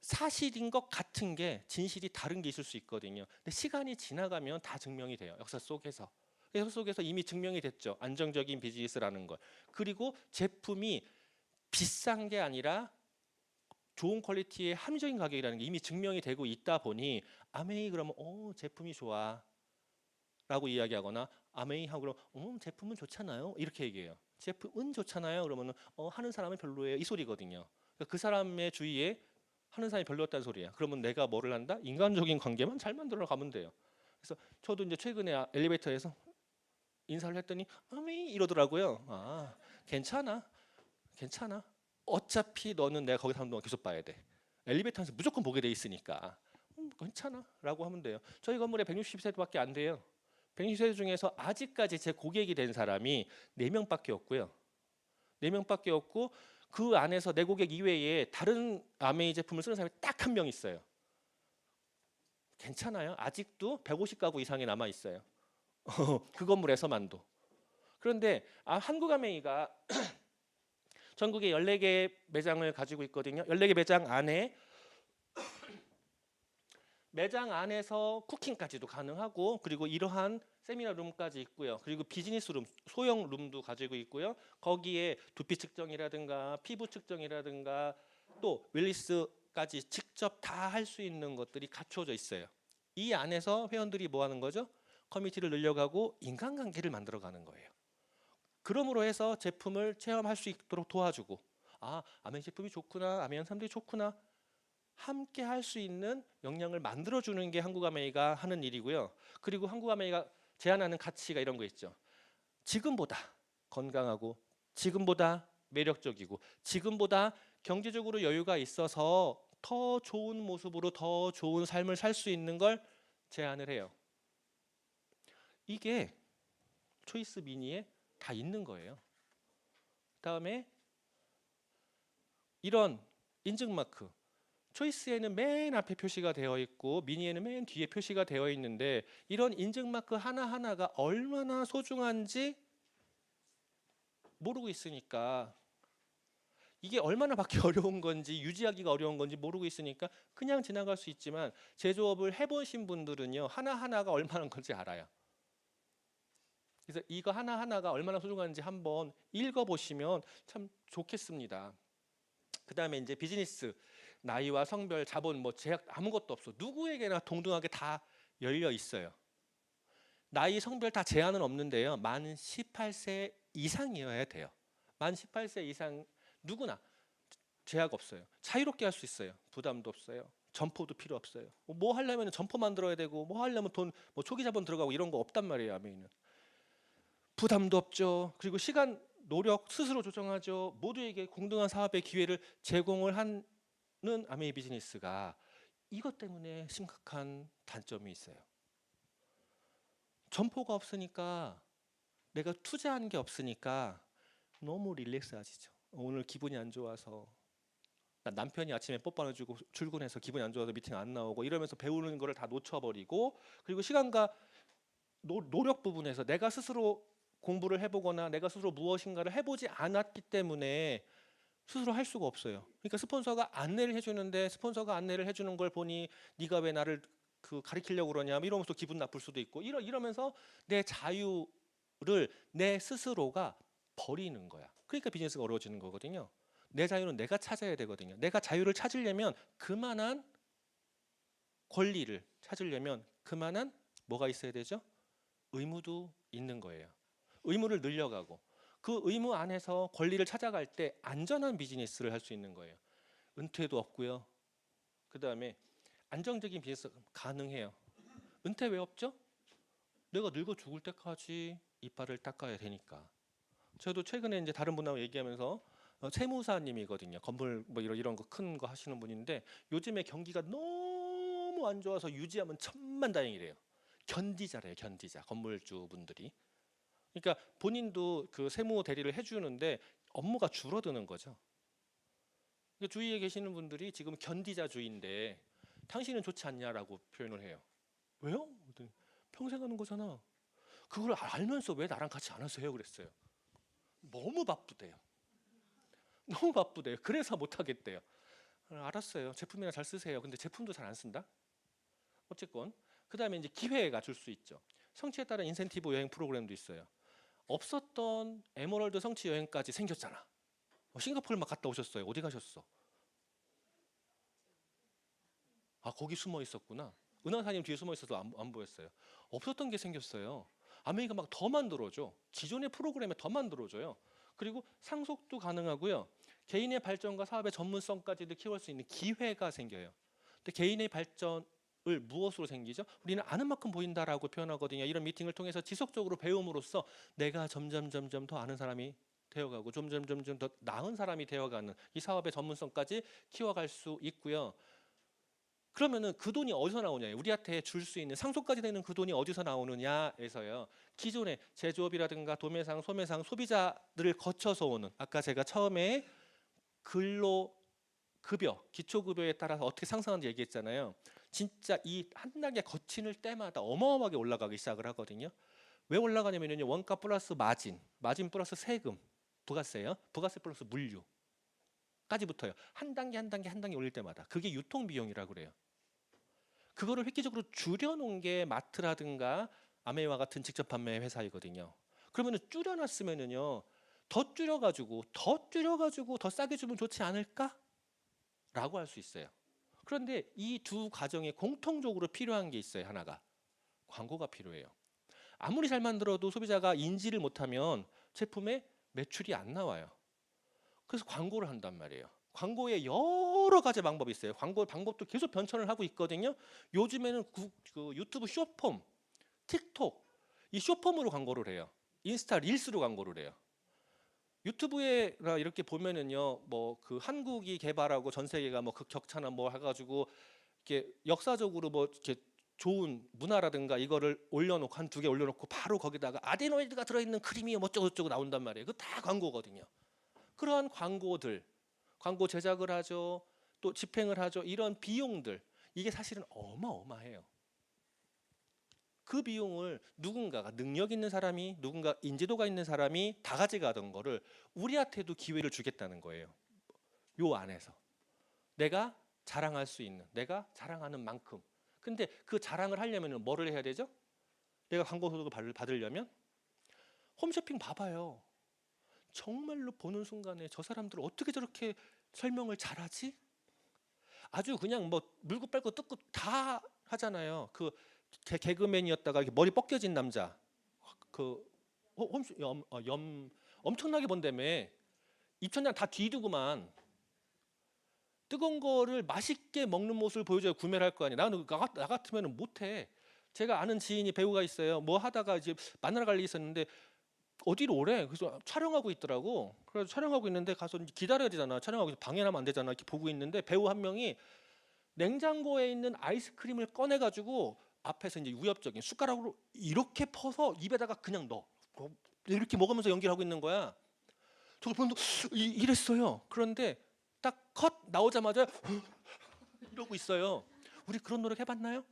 사실인 것 같은 게 진실이 다른 게 있을 수 있거든요. 근데 시간이 지나가면 다 증명이 돼요. 역사 속에서 이미 증명이 됐죠. 안정적인 비즈니스라는 걸. 그리고 제품이 비싼 게 아니라 좋은 퀄리티의 합리적인 가격이라는 게 이미 증명이 되고 있다 보니, 아메이 그러면 제품이 좋아 라고 이야기하거나, 아메이 하고 그러면 제품은 좋잖아요 이렇게 얘기해요. 제품은 좋잖아요 그러면 하는 사람은 별로예요 이 소리거든요. 그러니까 그 사람의 주위에 하는 사람이 별로였다는 소리야. 그러면 내가 뭐를 한다? 인간적인 관계만 잘 만들어 가면 돼요. 그래서 저도 이제 최근에 엘리베이터에서 인사를 했더니 아메이 이러더라고요. 아, 괜찮아. 어차피 너는 내가 거기 사는 동안 계속 봐야 돼. 엘리베이터에서 무조건 보게 돼 있으니까 괜찮아 라고 하면 돼요. 저희 건물에 160세대밖에 안 돼요. 160세대 중에서 아직까지 제 고객이 된 사람이 4명밖에 없고요. 4명밖에 없고, 그 안에서 내 고객 이외에 다른 아메이 제품을 쓰는 사람이 딱 한 명 있어요. 괜찮아요. 아직도 150가구 이상이 남아 있어요. 그 건물에서만도. 그런데 한국 아메이가 전국에 14개 매장을 가지고 있거든요. 14개 매장 안에서 쿠킹까지도 가능하고, 그리고 이러한 세미나 룸까지 있고요. 그리고 비즈니스 룸, 소형 룸도 가지고 있고요. 거기에 두피 측정이라든가 피부 측정이라든가 또 웰니스까지 직접 다 할 수 있는 것들이 갖춰져 있어요. 이 안에서 회원들이 뭐 하는 거죠? 커뮤니티를 늘려가고 인간관계를 만들어가는 거예요. 그러므로 해서 제품을 체험할 수 있도록 도와주고, 아메이 제품이 좋구나, 아메이한 사람들이 좋구나, 함께 할 수 있는 역량을 만들어주는 게 한국 아메이가 하는 일이고요. 그리고 한국 아메이가 제안하는 가치가 이런 거 있죠. 지금보다 건강하고, 지금보다 매력적이고, 지금보다 경제적으로 여유가 있어서 더 좋은 모습으로 더 좋은 삶을 살 수 있는 걸 제안을 해요. 이게 초이스 미니에 다 있는 거예요. 그다음에 이런 인증마크, 초이스에는 맨 앞에 표시가 되어 있고 미니에는 맨 뒤에 표시가 되어 있는데, 이런 인증마크 하나하나가 얼마나 소중한지 모르고 있으니까, 이게 얼마나 받기 어려운 건지 유지하기가 어려운 건지 모르고 있으니까 그냥 지나갈 수 있지만, 제조업을 해보신 분들은요, 하나하나가 얼마나 건지 알아요. 그래서 이거 하나하나가 얼마나 소중한지 한번 읽어보시면 참 좋겠습니다. 그 다음에 이제 비즈니스, 나이와 성별, 자본, 뭐 제약 아무것도 없어. 누구에게나 동등하게 다 열려 있어요. 나이 성별 다 제한은 없는데요. 만 18세 이상이어야 돼요. 만 18세 이상 누구나 제약 없어요. 자유롭게 할 수 있어요. 부담도 없어요. 점포도 필요 없어요. 뭐 하려면 점포 만들어야 되고 뭐 하려면 돈 뭐 초기 자본 들어가고 이런 거 없단 말이에요. 아메이는 부담도 없죠. 그리고 시간 노력 스스로 조정하죠. 모두에게 공정한 사업의 기회를 제공을 하는 아메이 비즈니스가 이것 때문에 심각한 단점이 있어요. 점포가 없으니까 내가 투자한 게 없으니까 너무 릴렉스하시죠. 오늘 기분이 안 좋아서 남편이 아침에 뽀뽀 안 해주고 출근해서 기분이 안 좋아서 미팅 안 나오고 이러면서 배우는 거를 다 놓쳐버리고 그리고 시간과 노력 부분에서 내가 스스로 공부를 해보거나 내가 스스로 무엇인가를 해보지 않았기 때문에 스스로 할 수가 없어요. 그러니까 스폰서가 안내를 해주는데 스폰서가 안내를 해주는 걸 보니 네가 왜 나를 가리키려고 그러냐 이러면서 기분 나쁠 수도 있고 이러면서 내 자유를 내 스스로가 버리는 거야. 그러니까 비즈니스가 어려워지는 거거든요. 내 자유는 내가 찾아야 되거든요. 내가 자유를 찾으려면 그만한 권리를 찾으려면 그만한 뭐가 있어야 되죠? 의무도 있는 거예요. 의무를 늘려가고 그 의무 안에서 권리를 찾아갈 때 안전한 비즈니스를 할 수 있는 거예요. 은퇴도 없고요. 그 다음에 안정적인 비즈니스 가능해요. 은퇴 왜 없죠? 내가 늙어 죽을 때까지 이빨을 닦아야 되니까. 저도 최근에 이제 다른 분하고 얘기하면서 세무사님이거든요. 건물 뭐 이런 거 큰 거 하시는 분인데 요즘에 경기가 너무 안 좋아서 유지하면 천만다행이래요. 견디자래요, 견디자 건물주 분들이. 그러니까 본인도 그 세무 대리를 해주는데 업무가 줄어드는 거죠. 그러니까 주위에 계시는 분들이 지금 견디자주의인데 당신은 좋지 않냐라고 표현을 해요. 왜요? 그랬더니 평생 하는 거잖아. 그걸 알면서 왜 나랑 같이 안 하세요? 그랬어요. 너무 바쁘대요. 너무 바쁘대요. 그래서 못 하겠대요. 알았어요. 제품이나 잘 쓰세요. 근데 제품도 잘 안 쓴다. 어쨌건 그 다음에 이제 기회가 줄 수 있죠. 성취에 따른 인센티브 여행 프로그램도 있어요. 없었던 에메랄드 성취 여행까지 생겼잖아. 싱가포르 막 갔다 오셨어요. 어디 가셨어? 아 거기 숨어 있었구나. 은하사님 뒤에 숨어 있어서 안 보였어요. 없었던 게 생겼어요. 아메리카 막 더 만들어줘. 기존의 프로그램에 더 만들어줘요. 그리고 상속도 가능하고요. 개인의 발전과 사업의 전문성까지도 키울 수 있는 기회가 생겨요. 근데 개인의 발전을 무엇으로 생기죠? 우리는 아는 만큼 보인다라고 표현하거든요. 이런 미팅을 통해서 지속적으로 배움으로써 내가 점점 더 아는 사람이 되어가고 점점 더 나은 사람이 되어가는 이 사업의 전문성까지 키워갈 수 있고요. 그러면은 그 돈이 어디서 나오냐? 우리한테 줄 수 있는 상속까지 되는 그 돈이 어디서 나오느냐에서요. 기존의 제조업이라든가 도매상, 소매상, 소비자들을 거쳐서 오는 아까 제가 처음에 근로급여, 기초급여에 따라서 어떻게 상승하는지 얘기했잖아요. 진짜 이 한 단계 거칠 때마다 어마어마하게 올라가기 시작을 하거든요. 왜 올라가냐면요. 원가 플러스 마진 플러스 세금, 부가세요. 부가세 플러스 물류까지 붙어요. 한 단계 올릴 때마다. 그게 유통비용이라고 그래요. 그거를 획기적으로 줄여놓은 게 마트라든가 아메이와 같은 직접 판매 회사이거든요. 그러면은 줄여놨으면은요 더 줄여가지고 더 싸게 주면 좋지 않을까?라고 할 수 있어요. 그런데 이 두 과정에 공통적으로 필요한 게 있어요. 하나가 광고가 필요해요. 아무리 잘 만들어도 소비자가 인지를 못하면 제품에 매출이 안 나와요. 그래서 광고를 한단 말이에요. 광고에 여러 가지 방법이 있어요. 광고 방법도 계속 변천을 하고 있거든요. 요즘에는 그 유튜브 숏폼, 틱톡 이 숏폼으로 광고를 해요. 인스타 릴스로 광고를 해요. 유튜브에 이렇게 보면은요, 뭐 그 한국이 개발하고 전 세계가 뭐 극격차나 뭐 해가지고 이렇게 역사적으로 뭐 이렇게 좋은 문화라든가 이거를 올려놓고 한 두 개 올려놓고 바로 거기다가 아데노이드가 들어있는 크림이 뭐 어쩌고 나온단 말이에요. 그거 다 광고거든요. 그러한 광고들, 광고 제작을 하죠. 또 집행을 하죠. 이런 비용들 이게 사실은 어마어마해요. 그 비용을 누군가가 능력 있는 사람이 누군가 인지도가 있는 사람이 다 가져가던 거를 우리한테도 기회를 주겠다는 거예요. 요 안에서 내가 자랑할 수 있는 내가 자랑하는 만큼. 근데 그 자랑을 하려면 뭐를 해야 되죠? 내가 광고 소득을 받으려면 홈쇼핑 봐봐요. 정말로 보는 순간에 저 사람들 어떻게 저렇게 설명을 잘하지? 아주 그냥 뭐 물고 빨고 뜯고 다 하잖아요. 그 개그맨이었다가 이렇게 머리 벗겨진 남자, 그 엄청나게 번다며. 입천장 다 뒤두고만 뜨거운 거를 맛있게 먹는 모습을 보여줘야 구매를 할 거 아니야. 나 같으면 못해. 제가 아는 지인이 배우가 있어요. 뭐 하다가 이제 만나러 갈 일이 있었는데 어디로 오래? 그래서 촬영하고 있더라고. 그래서 촬영하고 있는데 가서 이제 기다려야 되잖아. 촬영하고 있어서 방해하면 안 되잖아. 이렇게 보고 있는데 배우 한 명이 냉장고에 있는 아이스크림을 꺼내가지고 앞에서 이제 위협적인 숟가락으로 이렇게 퍼서 입에다가 그냥 넣어. 이렇게 먹으면서 연기를 하고 있는 거야. 저걸 보면서 이랬어요. 그런데 딱 컷 나오자마자 이러고 있어요. 우리 그런 노력 해봤나요?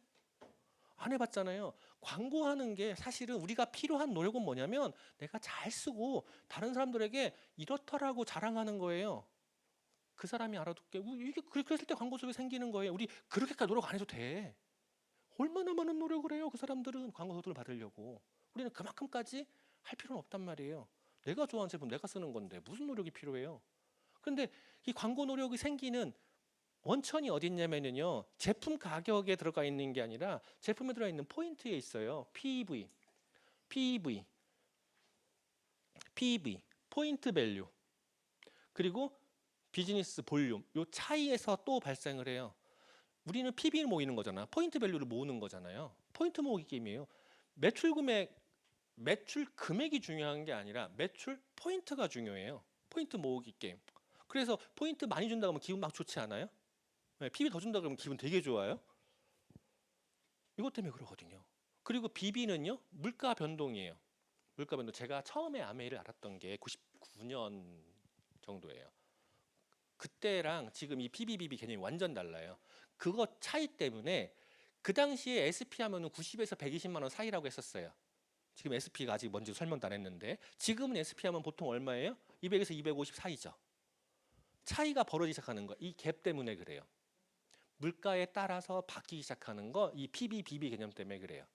안 해봤잖아요. 광고하는 게 사실은 우리가 필요한 노력은 뭐냐면 내가 잘 쓰고 다른 사람들에게 이렇더라고 자랑하는 거예요. 그 사람이 알아듣게 이게 그렇게 했을 때 광고 속에 생기는 거예요. 우리 그렇게까지 노력 안 해도 돼. 얼마나 많은 노력을 해요. 그 사람들은 광고 소득을 받으려고. 우리는 그만큼까지 할 필요는 없단 말이에요. 내가 좋아하는 제품 내가 쓰는 건데 무슨 노력이 필요해요. 그런데 이 광고 노력이 생기는 원천이 어디 있냐면요. 제품 가격에 들어가 있는 게 아니라 제품에 들어가 있는 포인트에 있어요. PV, 포인트 밸류. 그리고 비즈니스 볼륨. 요 차이에서 또 발생을 해요. 우리는 PB를 모이는 거잖아. 포인트 밸류를 모으는 거잖아요. 포인트 모으기 게임이에요. 매출 금액이 중요한 게 아니라 매출 포인트가 중요해요. 포인트 모으기 게임. 그래서 포인트 많이 준다 그러면 기분 막 좋지 않아요? 네, PB 더 준다 그러면 기분 되게 좋아요. 이것 때문에 그러거든요. 그리고 BB는요. 물가 변동이에요. 물가 변동. 제가 처음에 아메이를 알았던 게 99년 정도예요. 그때랑 지금 이 PBBB 개념이 완전 달라요. 그거 차이 때문에 그 당시에 SP 하면은 90에서 120만 원 사이라고 했었어요. 지금 SP가 아직 뭔지 설명도 안 했는데 지금은 SP 하면 보통 얼마예요? 200에서 250 사이죠. 차이가 벌어지기 시작하는 거. 이 갭 때문에 그래요. 물가에 따라서 바뀌기 시작하는 거. 이 PBBB 개념 때문에 그래요.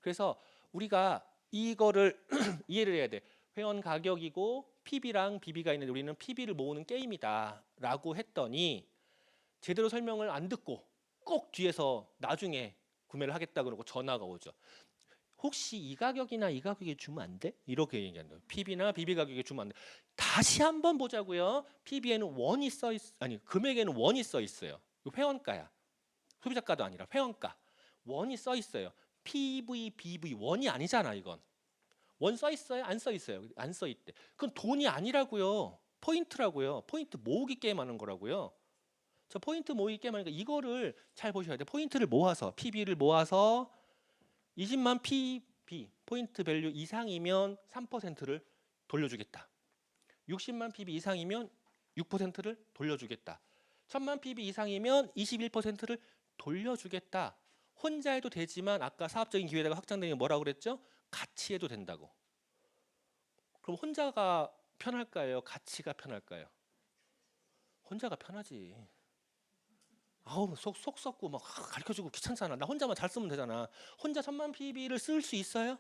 그래서 우리가 이거를 이해를 해야 돼. 회원 가격이고 PB랑 BB가 있는데 우리는 PB를 모으는 게임이다 라고 했더니 제대로 설명을 안 듣고 꼭 뒤에서 나중에 구매를 하겠다 그러고 전화가 오죠. 혹시 이 가격이나 이 가격에 주면 안 돼? 이렇게 얘기한다. PB나 BB 가격에 주면 안 돼. 다시 한번 보자고요. PB에는 원이 금액에는 원이 써 있어요. 회원가야. 소비자가도 아니라 회원가. 원이 써 있어요. PV, BV 원이 아니잖아 이건. 원 써 있어요? 안 써 있어요? 안 써 있대. 그건 돈이 아니라고요. 포인트라고요. 포인트 모으기 게임 하는 거라고요. 저 포인트 모으기 게임 하니까 이거를 잘 보셔야 돼요. 포인트를 모아서 PB를 모아서 20만 PB 포인트 밸류 이상이면 3%를 돌려주겠다. 60만 PB 이상이면 6%를 돌려주겠다. 1000만 PB 이상이면 21%를 돌려주겠다. 혼자 해도 되지만 아까 사업적인 기회가 확장되면 뭐라고 그랬죠? 같이 해도 된다고. 그럼 혼자가 편할까요? 같이가 편할까요? 혼자가 편하지. 아우 속 썩고 막 가르쳐주고 귀찮잖아. 나 혼자만 잘 쓰면 되잖아. 혼자 1000만 PB를 쓸 수 있어요?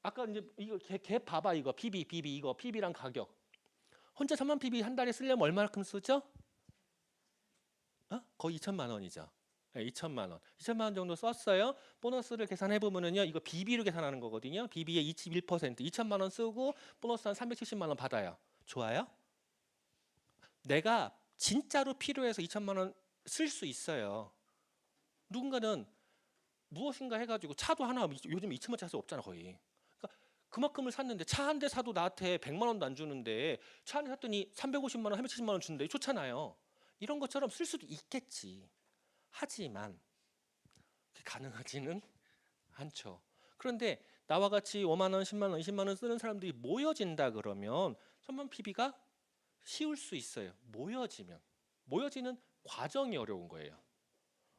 아까 이제 이거 걔 봐봐 이거 PB 이거 PB랑 가격. 혼자 1000만 PB 한 달에 쓰려면 얼마만큼 쓰죠? 거의 2천만 원이죠. 네, 2천만 원. 2천만 원 정도 썼어요. 보너스를 계산해 보면은요. 이거 BB로 계산하는 거거든요. BB의 21% 2천만 원 쓰고 보너스 한 370만 원 받아요. 좋아요? 내가 진짜로 필요해서 2천만 원 쓸 수 있어요. 누군가는 무엇인가 해가지고 차도 하나 요즘 2천만 짜리 없잖아 거의. 그러니까 그만큼을 샀는데 차 한 대 사도 나한테 100만 원도 안 주는데 차 한 대 샀더니 350만 원, 370만 원 주는데 좋잖아요. 이런 것처럼 쓸 수도 있겠지. 하지만 가능하지는 않죠. 그런데 나와 같이 5만 원, 10만 원, 20만 원 쓰는 사람들이 모여진다 그러면 1000만 PB가 쉬울 수 있어요. 모여지는 과정이 어려운 거예요.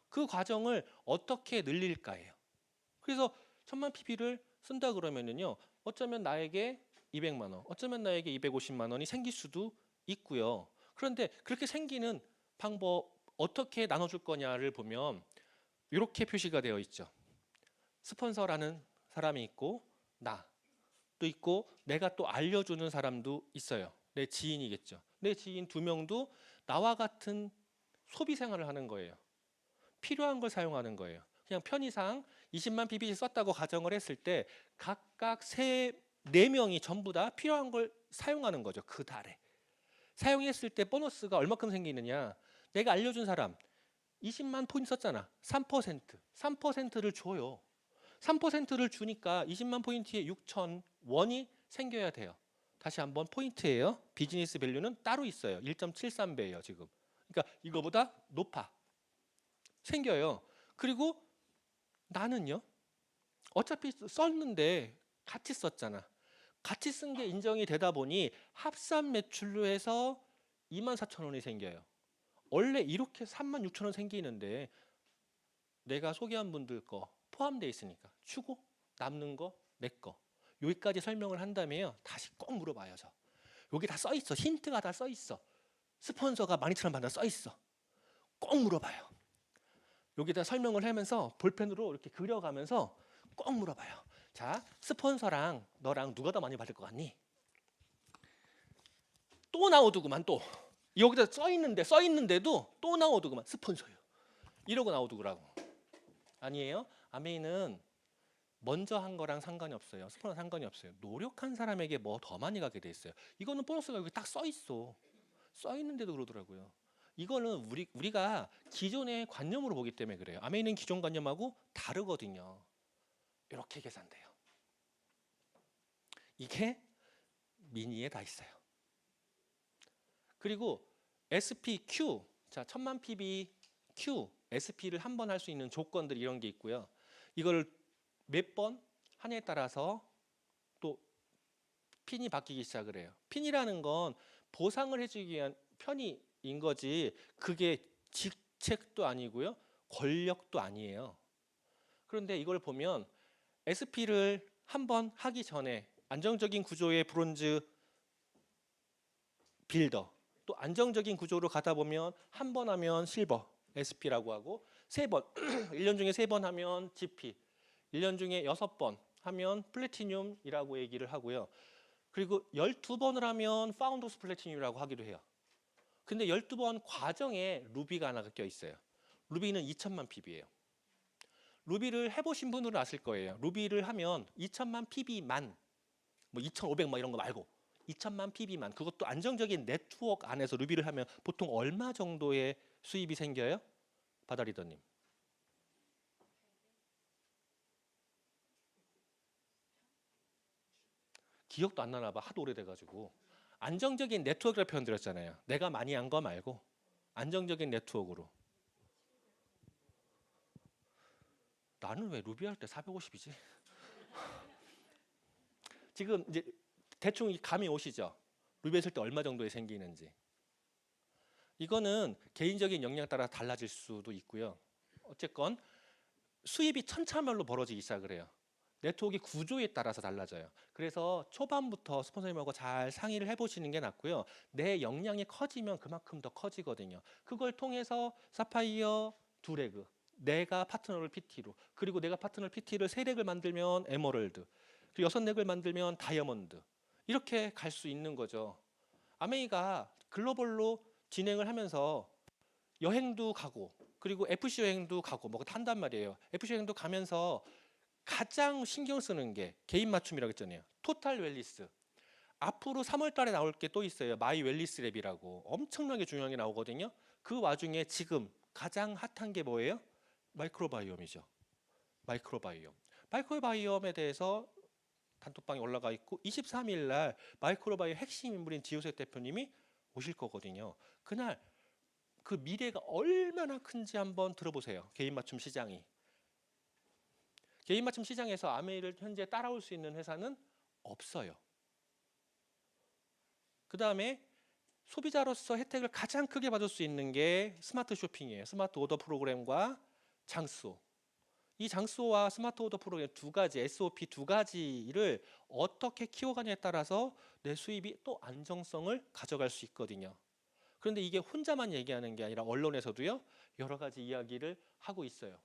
그 과정을 어떻게 늘릴까예요. 그래서 1000만 PB를 쓴다 그러면은요. 어쩌면 나에게 200만 원, 어쩌면 나에게 250만 원이 생길 수도 있고요. 그런데 그렇게 생기는 방법 어떻게 나눠줄 거냐를 보면 이렇게 표시가 되어 있죠. 스폰서라는 사람이 있고 나도 있고 내가 또 알려주는 사람도 있어요. 내 지인이겠죠. 내 지인 2명도 나와 같은 소비 생활을 하는 거예요. 필요한 걸 사용하는 거예요. 그냥 편의상 20만 PBC 썼다고 가정을 했을 때 각각 4명이 전부 다 필요한 걸 사용하는 거죠. 그 달에. 사용했을 때 보너스가 얼마큼 생기느냐. 내가 알려준 사람 20만 포인트 썼잖아. 3%를 줘요. 3%를 주니까 20만 포인트에 6천 원이 생겨야 돼요. 다시 한번 포인트예요. 비즈니스 밸류는 따로 있어요. 1.73배예요 지금. 그러니까 이거보다 높아. 생겨요. 그리고 나는요. 어차피 썼는데 같이 썼잖아. 같이 쓴 게 인정이 되다 보니 합산 매출로 해서 24,000원이 생겨요. 원래 이렇게 36,000원 생기는데 내가 소개한 분들 거 포함되어 있으니까 주고 남는 거 내 거. 여기까지 설명을 한다면요. 다시 꼭 물어봐요. 저. 여기 다 써 있어. 힌트가 다 써 있어. 스폰서가 12,000원 받는다 써 있어. 꼭 물어봐요. 여기다 설명을 하면서 볼펜으로 이렇게 그려가면서 꼭 물어봐요. 자, 스폰서랑 너랑 누가 더 많이 받을 것 같니? 또 나오더구만 또. 여기다 써 있는데도 또 나오더구만 스폰서요. 이러고 나오더라고. 아니에요. 아메이는 먼저 한 거랑 상관이 없어요. 스폰서 상관이 없어요. 노력한 사람에게 뭐 더 많이 가게 돼 있어요. 이거는 보너스가 여기 딱 써 있어. 써 있는데도 그러더라고요. 이거는 우리가 기존의 관념으로 보기 때문에 그래요. 아메이는 기존 관념하고 다르거든요. 이렇게 계산돼요. 이게 미니에 다 있어요. 그리고 SPQ, 자 1000만 PB Q, SP를 한 번 할 수 있는 조건들 이런 게 있고요. 이걸 몇 번 하냐에 따라서 또 핀이 바뀌기 시작을 해요. 핀이라는 건 보상을 해주기 위한 편의인 거지 그게 직책도 아니고요. 권력도 아니에요. 그런데 이걸 보면 SP를 한 번 하기 전에 안정적인 구조의 브론즈 빌더 또 안정적인 구조로 가다 보면 한 번 하면 실버 SP라고 하고 3번 1년 중에 3번 하면 GP 1년 중에 6번 하면 플래티늄이라고 얘기를 하고요. 그리고 12번을 하면 파운더스 플래티늄이라고 하기도 해요. 근데 12번 과정에 루비가 하나 껴 있어요. 루비는 2000만 PB예요. 루비를 해보신 분들은 아실 거예요. 루비를 하면 2000만 PB만 뭐 2500 막 이런 거 말고 2000만 PB만 그것도 안정적인 네트워크 안에서 루비를 하면 보통 얼마 정도의 수입이 생겨요? 바다리더님. 기억도 안 나나 봐. 하도 오래돼가지고. 안정적인 네트워크를 표현 드렸잖아요. 내가 많이 한 거 말고 안정적인 네트워크로. 나는 왜 루비 할 때 450이지? 지금 이제 대충 감이 오시죠? 루비 했을 때 얼마 정도에 생기는지. 이거는 개인적인 역량 따라 달라질 수도 있고요. 어쨌건 수입이 천차만별로 벌어지기 시작을 해요. 네트워크 구조에 따라서 달라져요. 그래서 초반부터 스폰서님하고 잘 상의를 해보시는 게 낫고요. 내 역량이 커지면 그만큼 더 커지거든요. 그걸 통해서 사파이어 2레그, 내가 파트너를 PT로, 그리고 내가 파트너를 PT를 3렉을 만들면 에머럴드, 그리고 6렉을 만들면 다이아몬드 이렇게 갈 수 있는 거죠. 아메이가 글로벌로 진행을 하면서 여행도 가고 그리고 FC 여행도 가고 뭐 한단 말이에요. FC 여행도 가면서 가장 신경 쓰는 게 개인 맞춤이라고 했잖아요. 토탈 웰리스. 앞으로 3월 달에 나올 게 또 있어요. 마이 웰리스 랩이라고 엄청나게 중요한 게 나오거든요. 그 와중에 지금 가장 핫한 게 뭐예요? 마이크로바이옴이죠. 마이크로바이옴. 마이크로바이옴에 대해서 단톡방에 올라가 있고 23일 날 마이크로바이옴 핵심 인물인 지우세 대표님이 오실 거거든요. 그날 그 미래가 얼마나 큰지 한번 들어보세요. 개인 맞춤 시장이. 개인 맞춤 시장에서 아메이를 현재 따라올 수 있는 회사는 없어요. 그 다음에 소비자로서 혜택을 가장 크게 받을 수 있는 게 스마트 쇼핑이에요. 스마트 오더 프로그램과 장수호. 이 장수호와 스마트 오더 프로그램 두 가지, SOP 두 가지를 어떻게 키워가냐에 따라서 내 수입이 또 안정성을 가져갈 수 있거든요. 그런데 이게 혼자만 얘기하는 게 아니라 언론에서도요 여러 가지 이야기를 하고 있어요.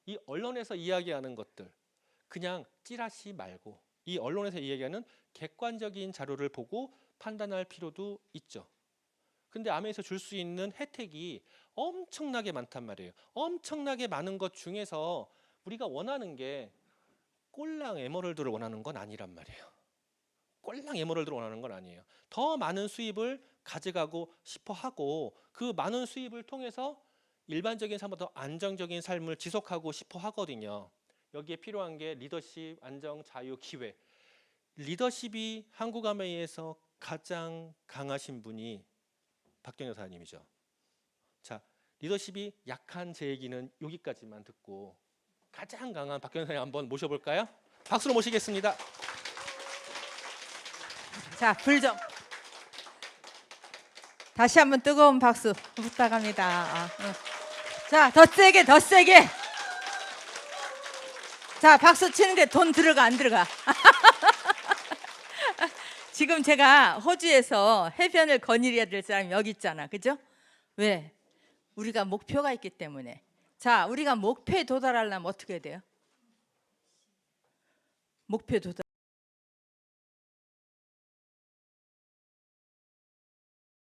이 언론에서 이야기하는 것들 그냥 찌라시 말고 이 언론에서 이야기하는 객관적인 자료를 보고 판단할 필요도 있죠. 근데 아메에서 줄 수 있는 혜택이 엄청나게 많단 말이에요. 엄청나게 많은 것 중에서 우리가 원하는 게 꼴랑 에메랄드를 원하는 건 아니란 말이에요. 꼴랑 에메랄드를 원하는 건 아니에요. 더 많은 수입을 가져가고 싶어 하고 그 많은 수입을 통해서 일반적인 삶보다 더 안정적인 삶을 지속하고 싶어 하거든요. 여기에 필요한 게 리더십, 안정, 자유, 기회. 리더십이 한국 아메이에서 가장 강하신 분이 박경영 사장님이죠. 자, 리더십이 약한 제 얘기는 여기까지만 듣고 가장 강한 박경영 사장님 한번 모셔볼까요? 박수로 모시겠습니다. 자, 불 좀. 다시 한번 뜨거운 박수 부탁합니다. 응. 자, 더 세게, 더 세게. 자, 박수 치는 게 돈 들어가 안 들어가? 지금 제가 호주에서 해변을 거닐어야 될 사람이 여기 있잖아, 그죠? 왜? 우리가 목표가 있기 때문에. 자, 우리가 목표에 도달하려면 어떻게 해야 돼요? 목표에 도달.